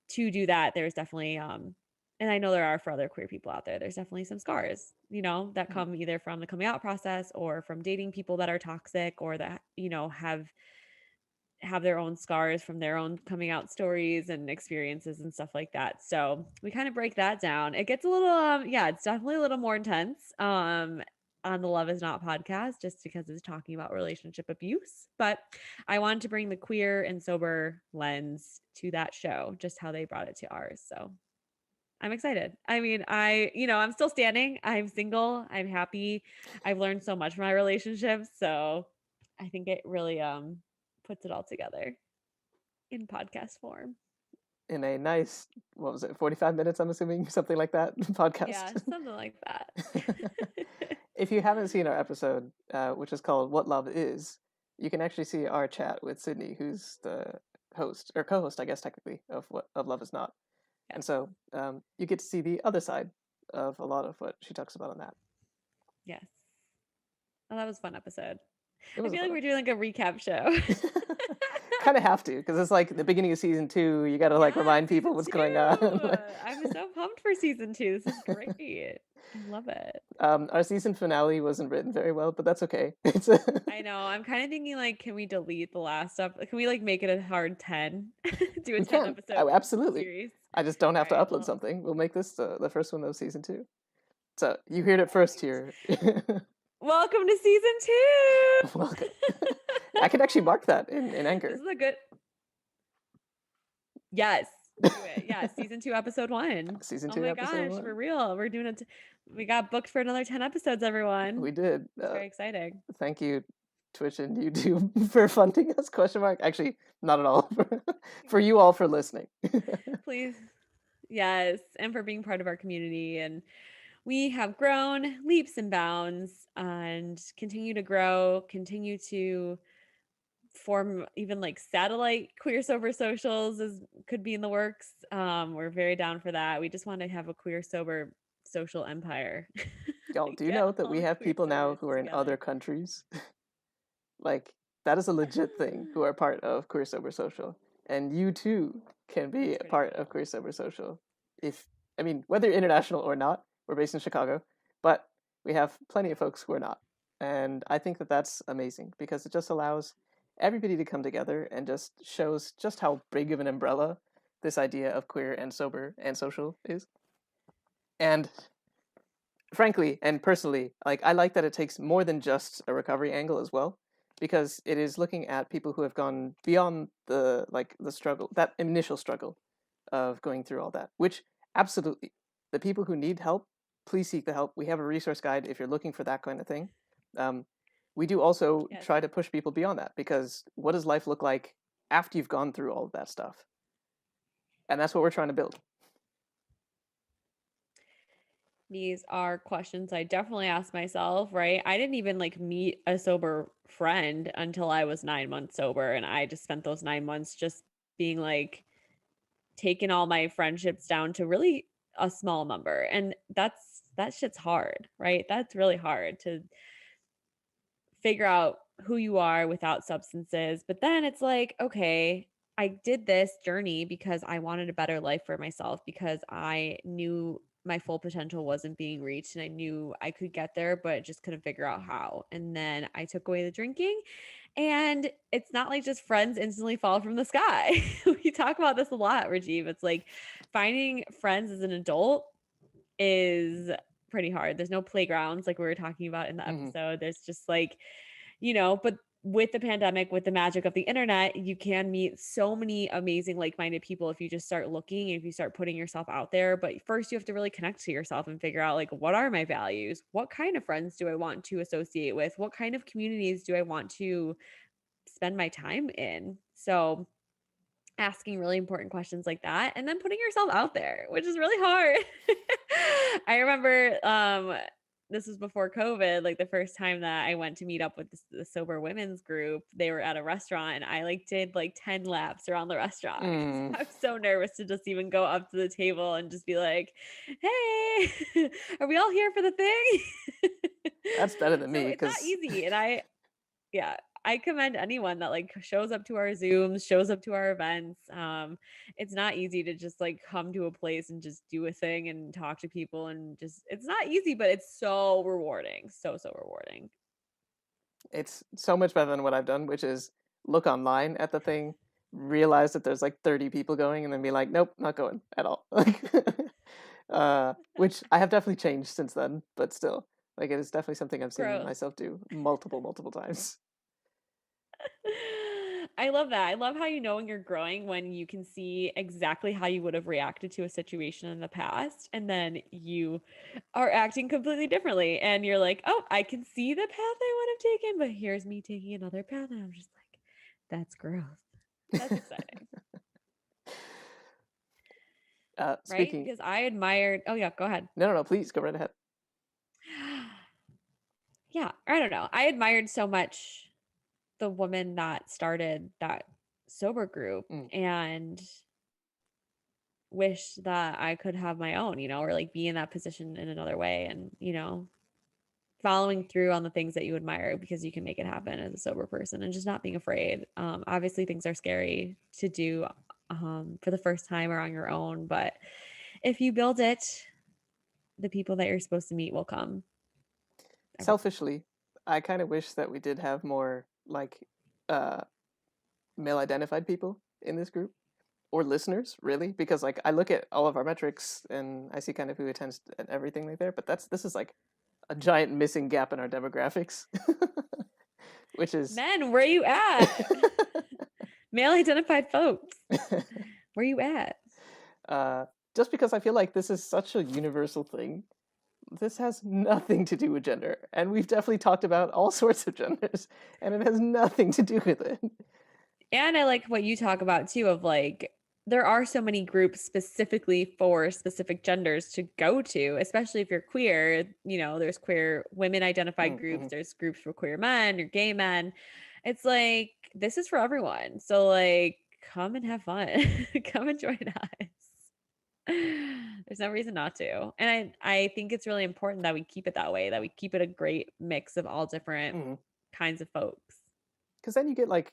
to do that, there's definitely and I know there are for other queer people out there, there's definitely some scars, that Mhm. come either from the coming out process or from dating people that are toxic, or that, have their own scars from their own coming out stories and experiences and stuff like that. So we kind of break that down. It gets a little yeah, it's definitely a little more intense. on the Love Is Not podcast just because it's talking about relationship abuse. But I wanted to bring the queer and sober lens to that show, just how they brought it to ours. So I'm excited. I mean, I'm still standing. I'm single. I'm happy. I've learned so much from my relationships. So I think it really puts it all together in podcast form. In a nice, what was it, 45 minutes, I'm assuming, something like that, podcast. Yeah, something like that. If you haven't seen our episode, which is called What Love Is, you can actually see our chat with Sydney, who's the host, or co-host, I guess, technically, of Love Is Not. Yeah. And so you get to see the other side of a lot of what she talks about on that. Yes. Oh, that was a fun episode. It I was feel a like fun we're doing like a recap show. Kind of have to, because it's like the beginning of season 2. You got to like Yeah, remind people season what's going on. 2. I'm so pumped for season 2. This is great. I love it. Our season finale wasn't written very well, but that's okay. I know. I'm kind of thinking like, can we delete the last stuff? Can we like make it a hard 10? Do a We 10 can. episode Oh, absolutely. series. I just don't have to Alright, upload well, something. We'll make this the first one of season 2. So you heard it first here. welcome to season 2. Welcome. I could actually mark that in This Anchor. is a good. Yes. Do it. Yeah, season 2, episode 1. Season Oh 2, my episode gosh, 1. for real. We're doing it. We got booked for another 10 episodes, everyone. We did. It's very exciting. Thank you, Twitch and YouTube, for funding us, question mark. Actually, not at all. For you all for listening. Please. Yes. And for being part of our community. And we have grown leaps and bounds and continue to grow, continue to form even like satellite queer sober socials could be in the works. We're very down for that. We just want to have a queer sober social empire. Y'all, do you Get know that all we the have queer people now sobers who are in together. other countries? Like, that is a legit thing, who are part of Queer Sober Social. And you too can be That's a pretty part cool. of Queer Sober Social. Whether you're international or not, we're based in Chicago, but we have plenty of folks who are not. And I think that that's amazing because it just allows everybody to come together and just shows just how big of an umbrella this idea of queer and sober and social is. And frankly and personally, like, I like that it takes more than just a recovery angle as well, because it is looking at people who have gone beyond the struggle, that initial struggle of going through all that, which absolutely, the people who need help, please seek the help. We have a resource guide if you're looking for that kind of thing. We do also Yes. try to push people beyond that, because what does life look like after you've gone through all of that stuff? And that's what we're trying to build. These are questions I definitely ask myself, right? I didn't even like meet a sober friend until I was 9 months sober. And I just spent those 9 months just being like, taking all my friendships down to really a small number. And that shit's hard, right? That's really hard to figure out who you are without substances. But then it's like, okay, I did this journey because I wanted a better life for myself, because I knew my full potential wasn't being reached and I knew I could get there, but just couldn't figure out how. And then I took away the drinking, and it's not like just friends instantly fall from the sky. We talk about this a lot, Rajiv. It's like finding friends as an adult is pretty hard. There's no playgrounds like we were talking about in the episode. There's just like, but with the pandemic, with the magic of the internet, you can meet so many amazing like-minded people if you just start looking and if you start putting yourself out there. But first you have to really connect to yourself and figure out like, what are my values? What kind of friends do I want to associate with? What kind of communities do I want to spend my time in? So asking really important questions like that and then putting yourself out there, which is really hard. I remember this was before COVID, like the first time that I went to meet up with the sober women's group, they were at a restaurant and I like did like 10 laps around the restaurant. I was so nervous to just even go up to the table and just be like, hey, are we all here for the thing? That's better than So me, it's not because easy. And I commend anyone that like shows up to our Zooms, shows up to our events. It's not easy to just like come to a place and just do a thing and talk to people, and just, it's not easy, but it's so rewarding. So rewarding. it's so much better than what I've done, which is look online at the thing, realize that there's like 30 people going, and then be like, nope, not going at all. Which I have definitely changed since then, but still. Like it is definitely something I've seen Gross. myself do multiple times. I love that. I love how you know when you're growing when you can see exactly how you would have reacted to a situation in the past, and then you are acting completely differently. And you're like, oh, I can see the path I would have taken, but here's me taking another path. And I'm just like, that's growth. That's exciting. Right? Speaking, Because I admired, oh, yeah, go ahead. no, please go right ahead. Yeah, I don't know. I admired so much the woman that started that sober group Mm. and wish that I could have my own, or like be in that position in another way and, following through on the things that you admire because you can make it happen as a sober person and just not being afraid. Obviously, things are scary to do for the first time or on your own, but if you build it, the people that you're supposed to meet will come. Selfishly, I kind of wish that we did have more like uh, male identified people in this group or listeners, really, because like I look at all of our metrics and I see kind of who attends and everything like there, but this is like a giant missing gap in our demographics, which is Men, where you at? Male identified folks, where you at? just because I feel like this is such a universal thing. This has nothing to do with gender, and we've definitely talked about all sorts of genders, and it has nothing to do with it. And I like what you talk about too of like there are so many groups specifically for specific genders to go to, especially if you're queer. There's queer women identified groups, Mm-hmm. there's groups for queer men or gay men. It's like this is for everyone. So like come and have fun. Come and join us. There's no reason not to. And I think it's really important that we keep it that way, that we keep it a great mix of all different Mm-hmm. kinds of folks. Because then you get like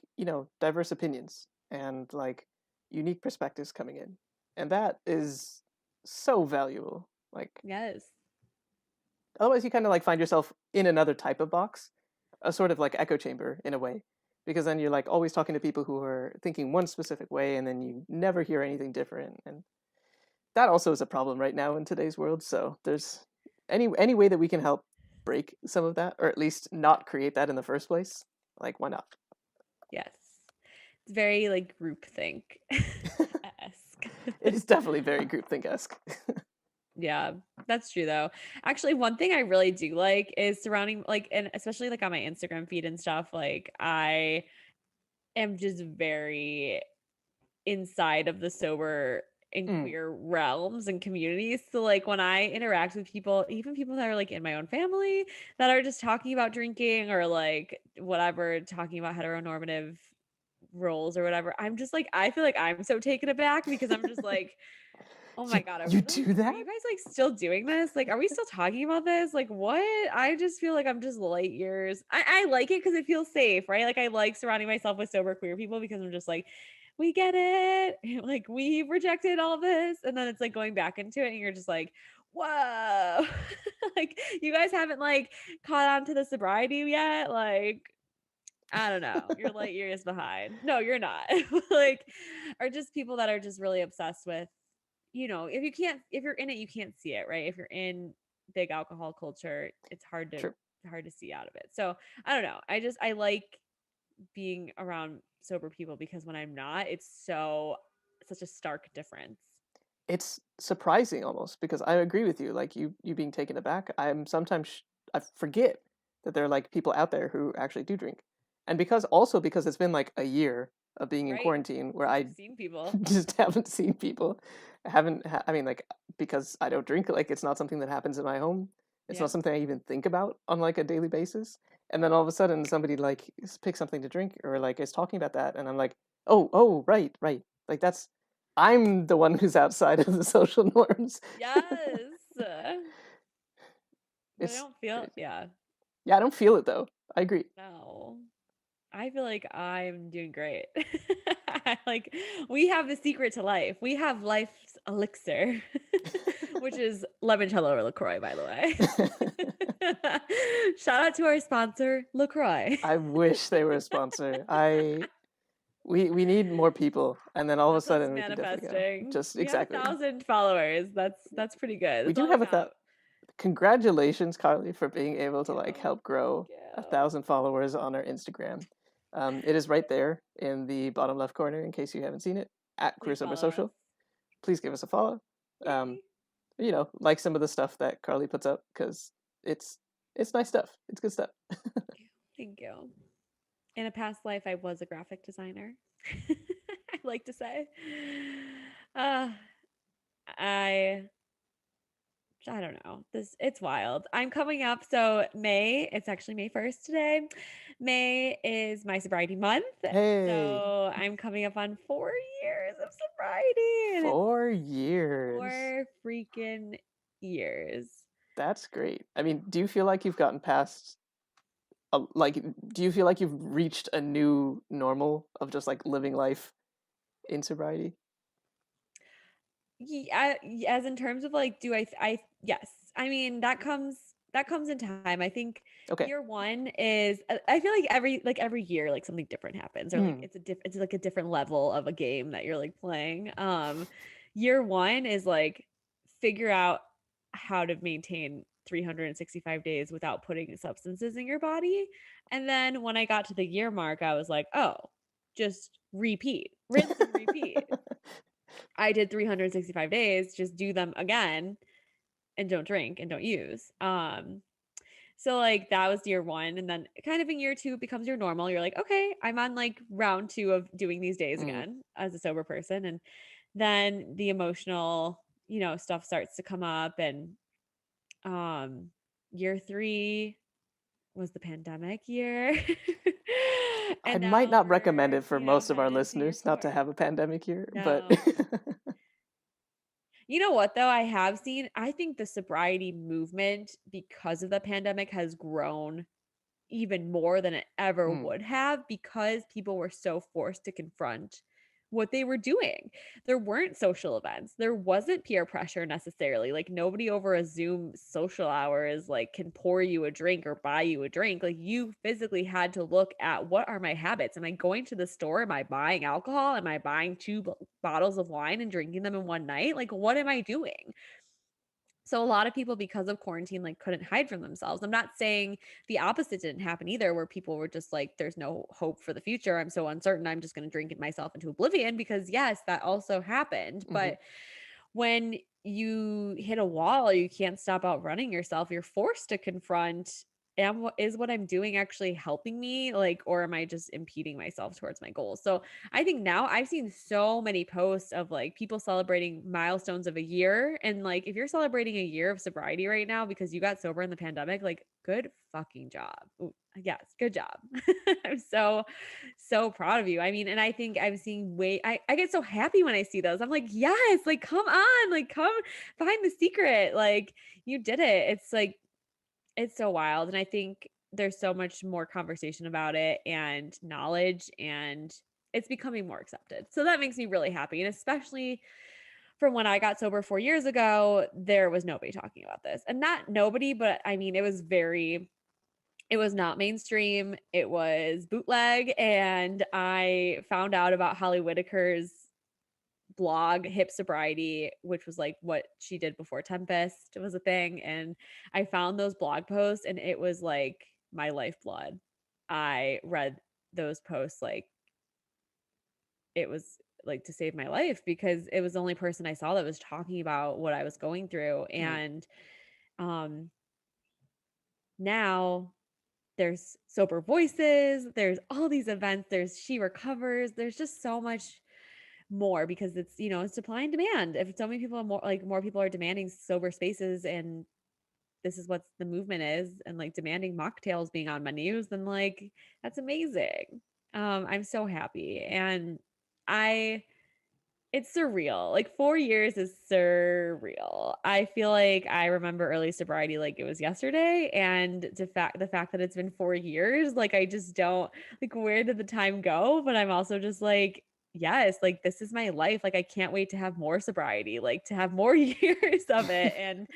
diverse opinions and like unique perspectives coming in, and that is so valuable. Like Yes. otherwise you kind of like find yourself in another type of box, a sort of like echo chamber in a way, because then you're like always talking to people who are thinking one specific way and then you never hear anything different, and that also is a problem right now in today's world. So there's any way that we can help break some of that, or at least not create that in the first place, like why not? Yes. It's very like groupthink esque. It is definitely very groupthink-esque. Yeah, that's true though. Actually, one thing I really do like is surrounding like and especially like on my Instagram feed and stuff, like I am just very inside of the sober and Mm. queer realms and communities. So like when I interact with people, even people that are like in my own family that are just talking about drinking or like whatever, talking about heteronormative roles or whatever, I'm just like I feel like I'm so taken aback because I'm just like, oh my you God, you do are that? you guys like still doing this? Like, are we still talking about this? Like, what? I just feel like I'm just light years. I like it because it feels safe, right? Like, I like surrounding myself with sober queer people because I'm just like, we get it. Like, we rejected all this. And then it's like going back into it and you're just like, whoa. Like, you guys haven't like caught on to the sobriety yet. Like, I don't know. You're light years behind. No, you're not. Like, are just people that are just really obsessed with, if you're in it, you can't see it, right? If you're in big alcohol culture, it's True. hard to see out of it. So I don't know. I like being around sober people because when I'm not, it's such a stark difference. It's surprising almost, because I agree with you. Like you being taken aback, I'm sometimes I forget that there are like people out there who actually do drink, and because it's been like a year of being in Right. quarantine where Since I you've seen people. just haven't seen people. I mean, like because I don't drink, like it's not something that happens in my home. It's Yeah. not something I even think about on like a daily basis. And then all of a sudden, somebody like picks something to drink or like is talking about that, and I'm like, oh, right, right. Like I'm the one who's outside of the social norms. Yes. But I It's don't feel, crazy. yeah. Yeah, I don't feel it though. I agree. No. I feel like I'm doing great. Like we have the secret to life. We have life's elixir, which is limoncello or LaCroix, by the way. Shout out to our sponsor, LaCroix. I wish they were a sponsor. We need more people, and then all of a That's us sudden we can definitely go. manifesting. Just We have exactly. 1,000 followers. That's pretty good. We That's do all I have count. congratulations, Carly, for being able to Thank help grow you. 1,000 followers on our Instagram. It is right there in the bottom left corner in case you haven't seen it, at Queer Please Sober follow us. Social. Please give us a follow. Um, Yay. like some of the stuff that Carly puts up because it's it's nice stuff. It's good stuff. Thank you. In a past life, I was a graphic designer. I like to say. Uh, I I don't know. It's wild. I'm coming up. So May, it's actually May 1st today. May is my sobriety month. Hey, So I'm coming up on 4 years of sobriety. And it's 4 years. 4 freaking years. That's great. I mean, do you feel like you've gotten past do you feel like you've reached a new normal of just living life in sobriety? Yeah, as in terms of do yes. I mean, that comes in time. I think Okay. year one is I feel like every year something different happens, or Hmm. it's like a different level of a game that you're playing. Year one is figure out how to maintain 365 days without putting substances in your body. And then when I got to the year mark, I was like, oh, just repeat, rinse and repeat. I did 365 days, just do them again and don't drink and don't use. So that was year one. And then kind of in year two, it becomes your normal. You're like, okay, I'm on round two of doing these days Mm. again as a sober person. And then the emotional, stuff starts to come up. And year three was the pandemic year. I And might now not recommend we're, it for most of our headed into year listeners not to four. have a pandemic year, but No. You know what though? I think the sobriety movement because of the pandemic has grown even more than it ever mm, would have because people were so forced to confront what they were doing. There weren't social events. There wasn't peer pressure necessarily. Nobody over a Zoom social hour is can pour you a drink or buy you a drink. You physically had to look at what are my habits? Am I going to the store? Am I buying alcohol? Am I buying two bottles of wine and drinking them in one night? What am I doing? So a lot of people, because of quarantine, couldn't hide from themselves. I'm not saying the opposite didn't happen either, where people were just there's no hope for the future. I'm so uncertain. I'm just going to drink myself into oblivion because yes, that also happened. hmm But when you hit a wall or you can't stop outrunning yourself, you're forced to confront, is what I'm doing actually helping me? Or am I just impeding myself towards my goals? So I think now I've seen so many posts of people celebrating milestones of a year. And if you're celebrating a year of sobriety right now because you got sober in the pandemic, good fucking job. Ooh, yes, good job. I'm so proud of you. I mean, and I think I'm seeing I get so happy when I see those. I'm like, yes, come on, come find the secret. You did it. It's so wild. And I think there's so much more conversation about it and knowledge, and it's becoming more accepted. So that makes me really happy. And especially from when I got sober 4 years ago, there was nobody talking about this. And not nobody, but I mean, it was not mainstream. It was bootleg. And I found out about Holly Whitaker's blog, Hip Sobriety, which was what she did before Tempest was a thing. And I found those blog posts and it was my lifeblood. I read those posts it was to save my life because it was the only person I saw that was talking about what I was going through. mm. And um now there's sober voices, there's all these events, there's she recovers, there's just so much more because it's it's supply and demand. If so many people are more people are demanding sober spaces, and this is what the movement is, and demanding mocktails being on menus, then that's amazing. I'm so happy. And I it's surreal. 4 years is surreal. I feel like I remember early sobriety like it was yesterday. And the fact that it's been 4 years, I just don't where did the time go? But I'm also just yes, like this is my life. Like I can't wait to have more sobriety, like to have more years of it and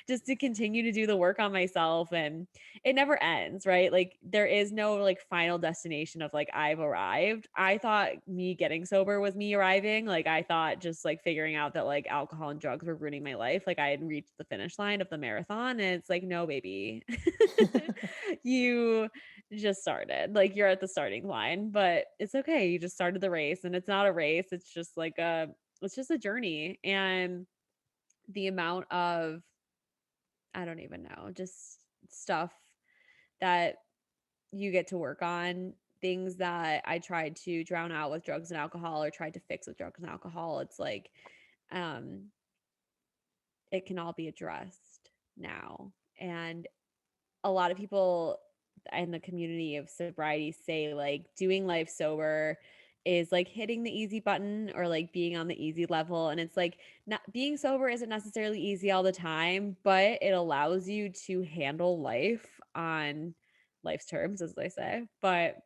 just to continue to do the work on myself. And it never ends, right? Like there is no like final destination of like I've arrived. I thought me getting sober was me arriving. Like I thought just like figuring out that like alcohol and drugs were ruining my life. Like I had reached the finish line of the marathon and it's like, no, baby. You just started. Like you're at the starting line, but it's okay. You just started the race and it's not a race. It's just a journey. And the amount of I don't even know, just stuff that you get to work on, things that I tried to drown out with drugs and alcohol or tried to fix with drugs and alcohol. It's like um it can all be addressed now. And a lot of people in the community of sobriety say like doing life sober is like hitting the easy button or like being on the easy level, and it's like not being sober isn't necessarily easy all the time, but it allows you to handle life on life's terms, as they say. But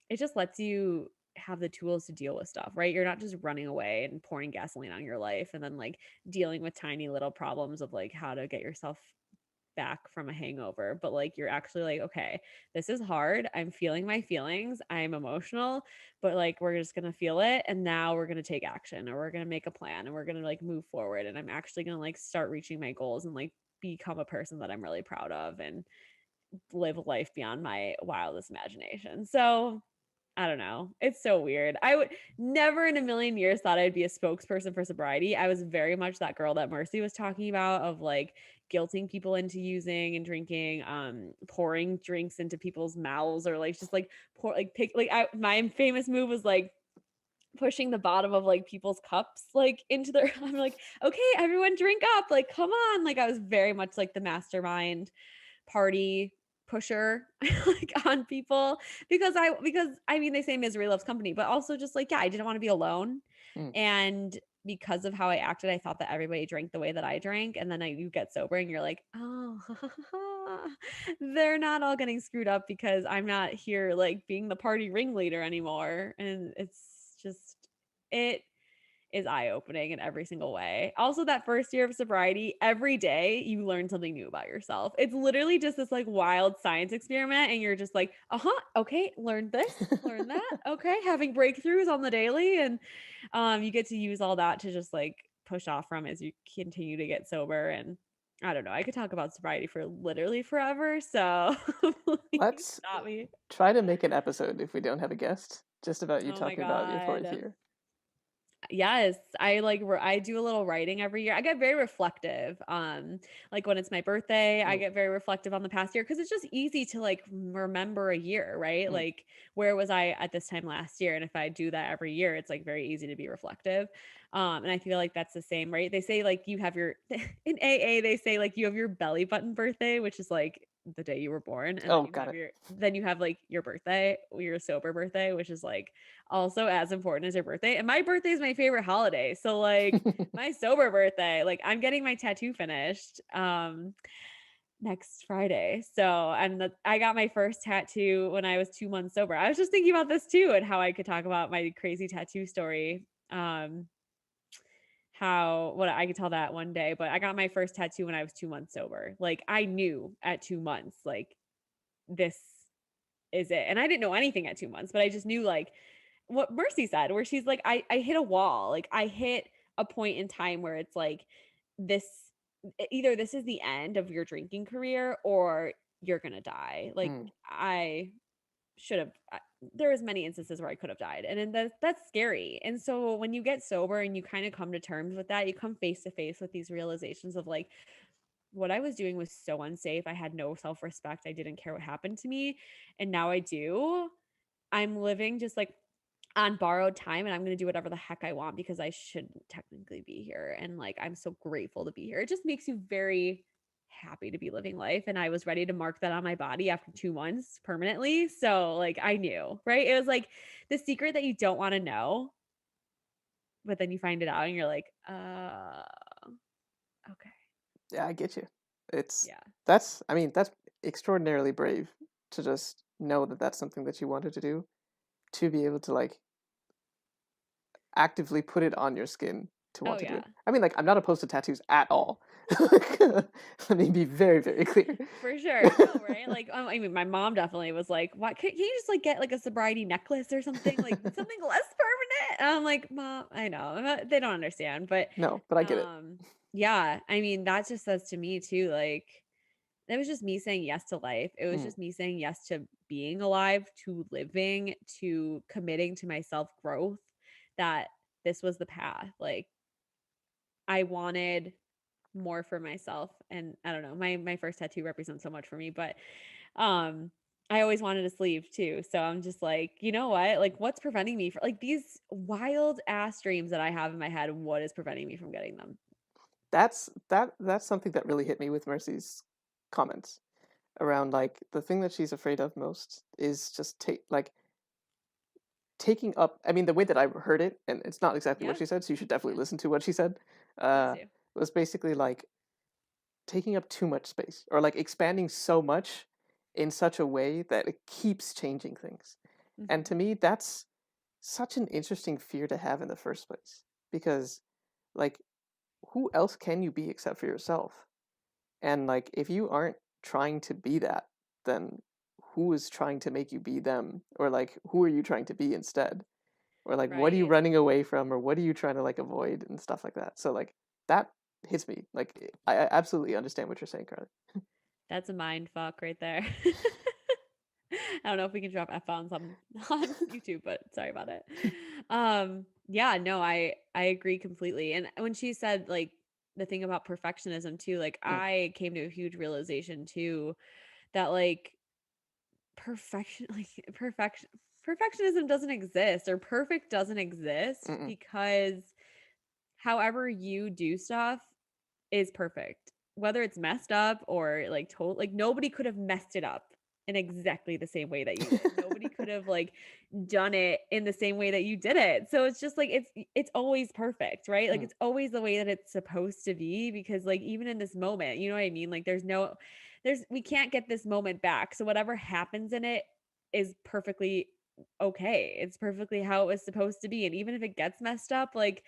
it just lets you have the tools to deal with stuff, right? You're not just running away and pouring gasoline on your life and then like dealing with tiny little problems of like how to get yourself back from a hangover, but like you're actually like, okay, this is hard. I'm feeling my feelings. I'm emotional, but like we're just going to feel it and now we're going to take action or we're going to make a plan and we're going to like move forward and I'm actually going to like start reaching my goals and like become a person that I'm really proud of and live life beyond my wildest imagination. So, I don't know. It's so weird. I would never in a million years thought I'd be a spokesperson for sobriety. I was very much that girl that Mercy was talking about of like guilting people into using and drinking, pouring drinks into people's mouths or like just like pour like pick like my famous move was like pushing the bottom of like people's cups like into their I'm like, okay, everyone drink up. Like, come on. Like I was very much like the mastermind party pusher like on people because I mean they say misery loves company, but also just like yeah, I didn't want to be alone. Mm. And because of how I acted, I thought that everybody drank the way that I drank. And then you get sober and you're like, oh, they're not all getting screwed up because I'm not here like being the party ringleader anymore. And it's just, it is eye-opening in every single way. Also, that first year of sobriety, every day you learn something new about yourself. It's literally just this like wild science experiment, and you're just like, uh-huh, okay, learned this, learned that, okay, having breakthroughs on the daily, and you get to use all that to just like push off from as you continue to get sober. And I don't know, I could talk about sobriety for literally forever, so please Let's stop me. try to make an episode if we don't have a guest, just about you Oh my talking about your fourth God. year. Yes, I like I do a little writing every year. I get very reflective. Like when it's my birthday, I Mm, get very reflective on the past year because it's just easy to like remember a year, right? mm. Like where was I at this time last year? And if I do that every year, it's like very easy to be reflective. And I feel like that's the same, right? They say like you have your in AA, they say like you have your belly button birthday, which is like the day you were born, and Oh, got then you have like your birthday, your sober birthday, which is like also as important as your birthday. And my birthday is my favorite holiday. So like it. my sober birthday, like I'm getting my tattoo finished next Friday. So I got my first tattoo when I was 2 months sober. I was just thinking about this too and how I could talk about my crazy tattoo story. How what I could tell that one day, but I got my first tattoo when I was 2 months sober. Like I knew at 2 months like this is it. And I didn't know anything at 2 months, but I just knew like what Mercy said, where she's like, I hit a wall. Like I hit a point in time where it's like this either this is the end of your drinking career or you're gonna die. Like Mm. I should have there was many instances where I could have died. And then that's scary. And so when you get sober and you kind of come to terms with that, you come face to face with these realizations of like what I was doing was so unsafe. I had no self-respect. I didn't care what happened to me. And now I do. I'm living just like on borrowed time and I'm going to do whatever the heck I want because I shouldn't technically be here. And like, I'm so grateful to be here. It just makes you very happy to be living life. And I was ready to mark that on my body after 2 months permanently. So like, I knew, right? It was like the secret that you don't want to know, but then you find it out and you're like, okay. Yeah, I get you. It's Yeah. I mean, that's extraordinarily brave to just know that that's something that you wanted to do, to be able to like actively put it on your skin to Oh want to do yeah. it. I mean, like, I'm not opposed to tattoos at all. Let me be very, very clear. For sure. No, right? Like, I mean, my mom definitely was like, "Why can't you just like get like a sobriety necklace or something, like something less permanent?" And I'm like, "Mom, I know they don't understand, but No, but I get it. um, yeah. I mean, that just says to me too, like that was just me saying yes to life. It was Mm, just me saying yes to being alive, to living, to committing to my self growth. That this was the path. Like I wanted more for myself, and I don't know, my first tattoo represents so much for me, but um I always wanted a sleeve too. So I'm just like, you know what? Like what's preventing me from like these wild ass dreams that I have in my head, what is preventing me from getting them? that's something that really hit me with Mercy's comments around, like, the thing that she's afraid of most is just taking up. I mean, the way that I heard it, and it's not exactly what Yeah. she said, so you should definitely Yeah. listen to what she said. Please Uh, do. was basically like taking up too much space, or like expanding so much in such a way that it keeps changing things. And Mhm. to me, that's such an interesting fear to have in the first place, because, like, who else can you be except for yourself? And, like, if you aren't trying to be that, then who is trying to make you be them? Or, like, who are you trying to be instead? Or, like, what are you Right. running away from, or what are you trying to, like, avoid, and stuff like that. So, like, that hits me. Like, I absolutely understand what you're saying, Carly. That's a mind fuck right there. I don't know if we can drop F-bombs on on YouTube, but sorry about it. Yeah, no, I agree completely. And when she said like the thing about perfectionism too, like Mm, I came to a huge realization too that like perfection like perfectionism doesn't exist or perfect doesn't exist mm-mm, because however you do stuff is perfect. Whether it's messed up or like told like nobody could have messed it up in exactly the same way that you did. Nobody could have like done it in the same way that you did it. So it's just like it's always perfect, right? Like mm, it's always the way that it's supposed to be because like even in this moment, you know what I mean? Like there's we can't get this moment back. So whatever happens in it is perfectly okay. It's perfectly how it was supposed to be. And even if it gets messed up, like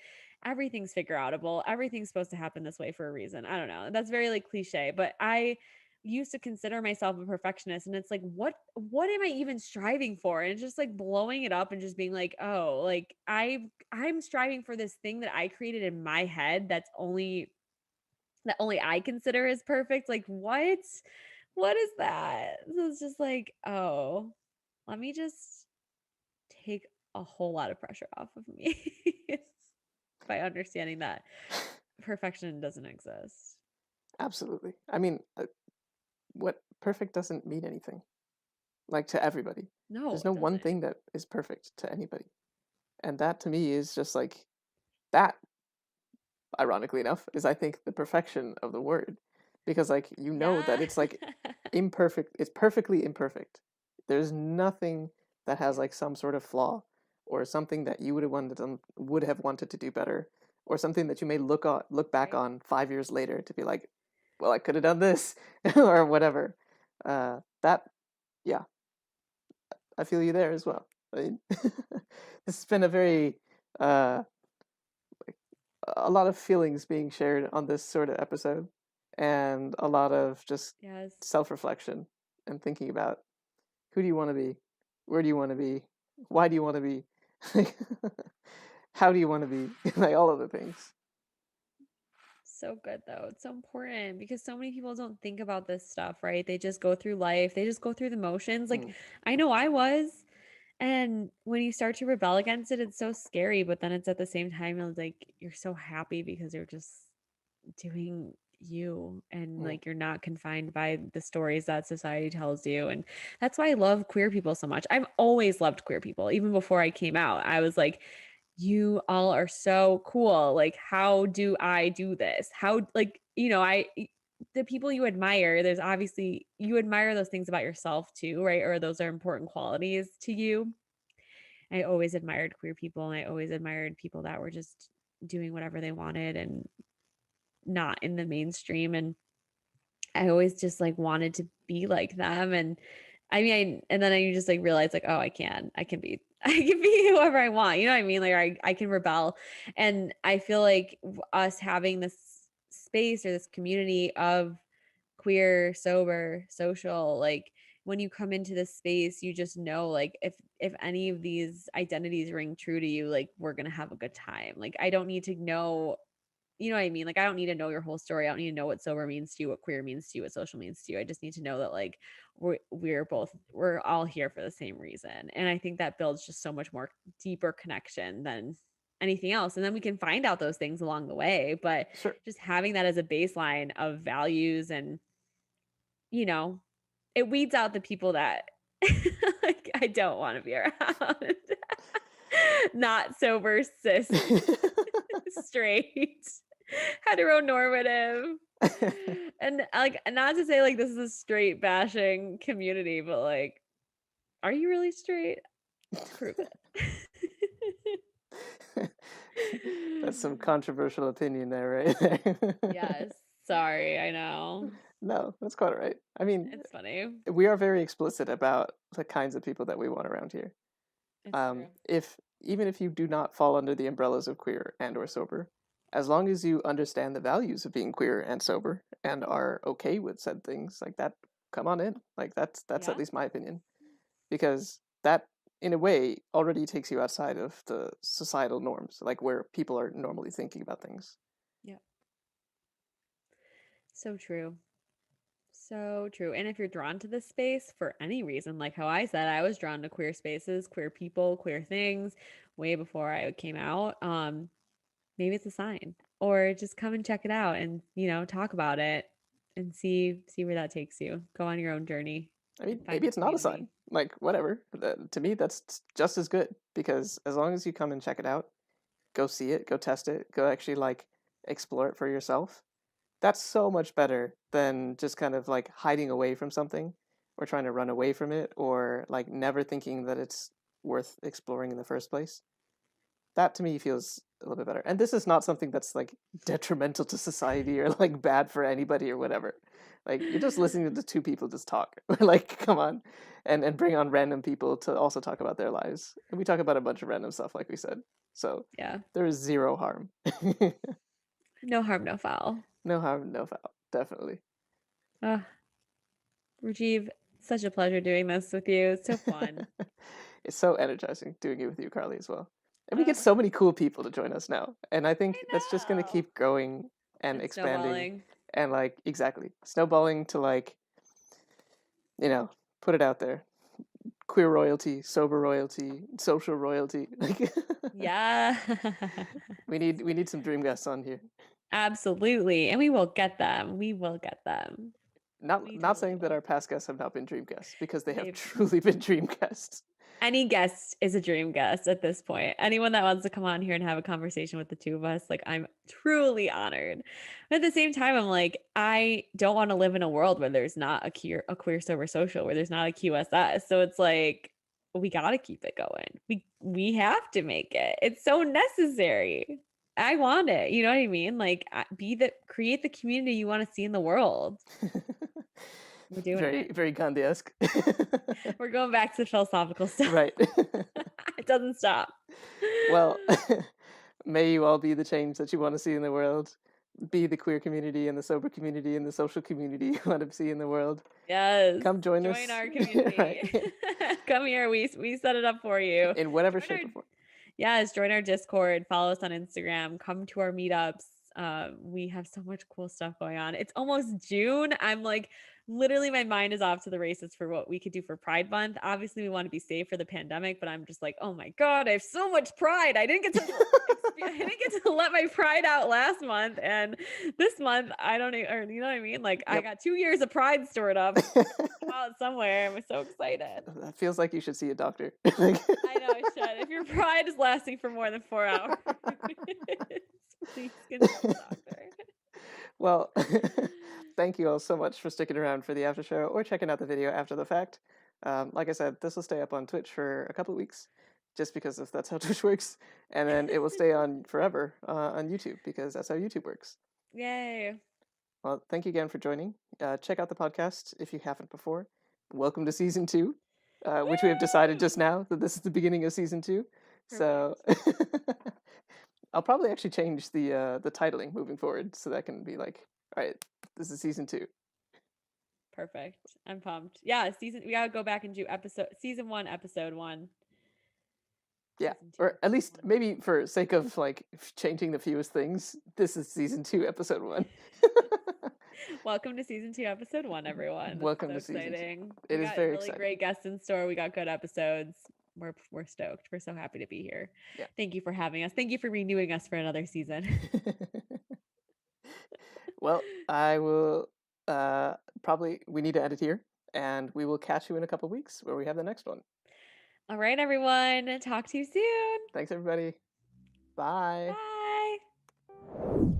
everything's figure outable. Everything's supposed to happen this way for a reason. I don't know. That's very like cliche, but I used to consider myself a perfectionist and it's like what am I even striving for? And it's just like blowing it up and just being like, "Oh, like I'm striving for this thing that I created in my head that only I consider as perfect." Like, what? What is that? So it's just like, "Oh, let me just take a whole lot of pressure off of me." By understanding that perfection doesn't exist. absolutely. I mean, what perfect doesn't mean anything, like, to everybody. No, There's it no one doesn't. thing that is perfect to anybody. And that to me is just like that, ironically enough, is, I think, the perfection of the word. Because, like, you know that Yeah. it's like imperfect, it's perfectly imperfect. There's nothing that has, Yeah, like, some sort of flaw, or something that you would have wanted to do better, or something that you may look back right. on 5 years later to be like, well, I could have done this, or whatever. That, yeah, I feel you there as well. I mean, this has been uh, a lot of feelings being shared on this sort of episode, and a lot of just Yes. self-reflection and thinking about, who do you want to be, where do you want to be, why do you want to be, how do you want to be, like, all of the things. So good though. It's so important because so many people don't think about this stuff, right? They just go through life. They just go through the motions. Like Mm, I know I was. And when you start to rebel against it, it's so scary, but then it's at the same time it's like you're so happy because you're just doing you and mm, like you're not confined by the stories that society tells you. And that's why I love queer people so much. I've always loved queer people. Even before I came out, I was like, you all are so cool. Like, how do I do this? How, like, the people you admire, there's obviously, you admire those things about yourself too, right? Or those are important qualities to you. I always admired queer people and I always admired people that were just doing whatever they wanted and not in the mainstream. And I always just like wanted to be like them. And I mean, and then I just like realized like, oh, I can be I can be whoever I want. You know what I mean? Like I can rebel. And I feel like us having this space or this community of queer, sober, social, like when you come into this space, you just know like if any of these identities ring true to you, like we're gonna have a good time. Like I don't need to know, you know what I mean? Like I don't need to know your whole story. I don't need to know what sober means to you, what queer means to you, what social means to you. I just need to know that like we're all here for the same reason. And I think that builds just so much more deeper connection than anything else. And then we can find out those things along the way. But Sure. just having that as a baseline of values and, you know, it weeds out the people that like I don't want to be around. Not sober, cis, straight, heteronormative. And like not to say like this is a straight bashing community, but like, are you really straight? Prove it. That's some controversial opinion there, right there. Yes. Sorry, I know. No, that's quite all right. I mean, It's funny. we are very explicit about the kinds of people that we want around here. It's true. If even if you do not fall under the umbrellas of queer and or sober, as long as you understand the values of being queer and sober and are okay with said things, like that, come on in. Like that's Yeah. at least my opinion, because that in a way already takes you outside of the societal norms, like where people are normally thinking about things. Yeah. So true. So true. And if you're drawn to this space for any reason, like how I said, I was drawn to queer spaces, queer people, queer things way before I came out. Maybe it's a sign. Or just come and check it out and, you know, talk about it and see where that takes you. Go on your own journey I mean, and find maybe a it's not a community. sign. Like, whatever. To me, that's just as good, because as long as you come and check it out, go see it, go test it, go actually like explore it for yourself, that's so much better than just kind of like hiding away from something or trying to run away from it or like never thinking that it's worth exploring in the first place. That to me feels a little bit better. And this is not something that's like detrimental to society or like bad for anybody or whatever. Like you're just listening to the two people just talk. Like, come on. And bring on random people to also talk about their lives. And we talk about a bunch of random stuff, like we said. So Yeah. there is zero harm. No harm, no foul. No harm, no foul. Definitely. Uh, Rajiv, such a pleasure doing this with you. It's so fun. It's so energizing doing it with you, Carly, as well. And we get Oh, so many cool people to join us now. And I I think that's just going to know. keep growing and And expanding snowballing. and like exactly snowballing to like, you know, put it out there. Queer royalty, sober royalty, social royalty. Like Yeah. we need some dream guests on here. Absolutely. And we will get them. We will get them. Not We not totally saying that will. our past guests have not been dream guests, because they have They've truly been dream guests. Any guest is a dream guest at this point. Anyone that wants to come on here and have a conversation with the two of us, like I'm truly honored. But at the same time, I'm like, I don't want to live in a world where there's not a queer sober social, where there's not a QSS. So it's like we got to keep it going. We have to make it. It's so necessary. I want it. You know what I mean? Like create the community you want to see in the world. We're doing Very, it. very Gandhi-esque. We're going back to philosophical stuff. Right. It doesn't stop. Well, may you all be the change that you want to see in the world. Be the queer community and the sober community and the social community you want to see in the world. Yes. Come join us. Join our community. Right. Come here. We set it up for you. In whatever Join shape our or form. Yes, join our Discord, follow us on Instagram, come to our meetups. We have so much cool stuff going on. It's almost June. I'm like, literally, my mind is off to the races for what we could do for Pride Month. Obviously, we want to be safe for the pandemic, but I'm just like, oh my God, I have so much pride. I didn't get to. I didn't get to let my pride out last month, and this month I don't. Or you know what I mean? Like I Yep. got 2 years of pride stored up out somewhere. I'm so excited. That feels like you should see a doctor. I know I should. If your pride is lasting for more than 4 hours, please consult a doctor. Well, thank you all so much for sticking around for the after show or checking out the video after the fact. Like I said, this will stay up on Twitch for a couple of weeks, just because that's how Twitch works, and then it will stay on forever on YouTube, because that's how YouTube works. Yay. Well, thank you again for joining. Check out the podcast if you haven't before. Welcome to season 2. which we have decided just now that this is the beginning of season 2. So I'll probably actually change the titling moving forward, so that can be like, all right, this is season 2. Perfect. I'm pumped. Yeah, we gotta go back and do season 1, episode 1. Yeah, Season 2, or at episode least 1. maybe for sake of like changing the fewest things, this is season 2, episode 1. Welcome to season 2, episode 1, everyone. This Welcome is so to season 2. exciting. It We is got very really exciting. great guests in store. We got good episodes. We're stoked. We're so happy to be here. Yeah. Thank you for having us. Thank you for renewing us for another season. Well, I will probably we need to end it here, and we will catch you in a couple weeks where we have the next one. All right, everyone. Talk to you soon. Thanks, everybody. Bye. Bye.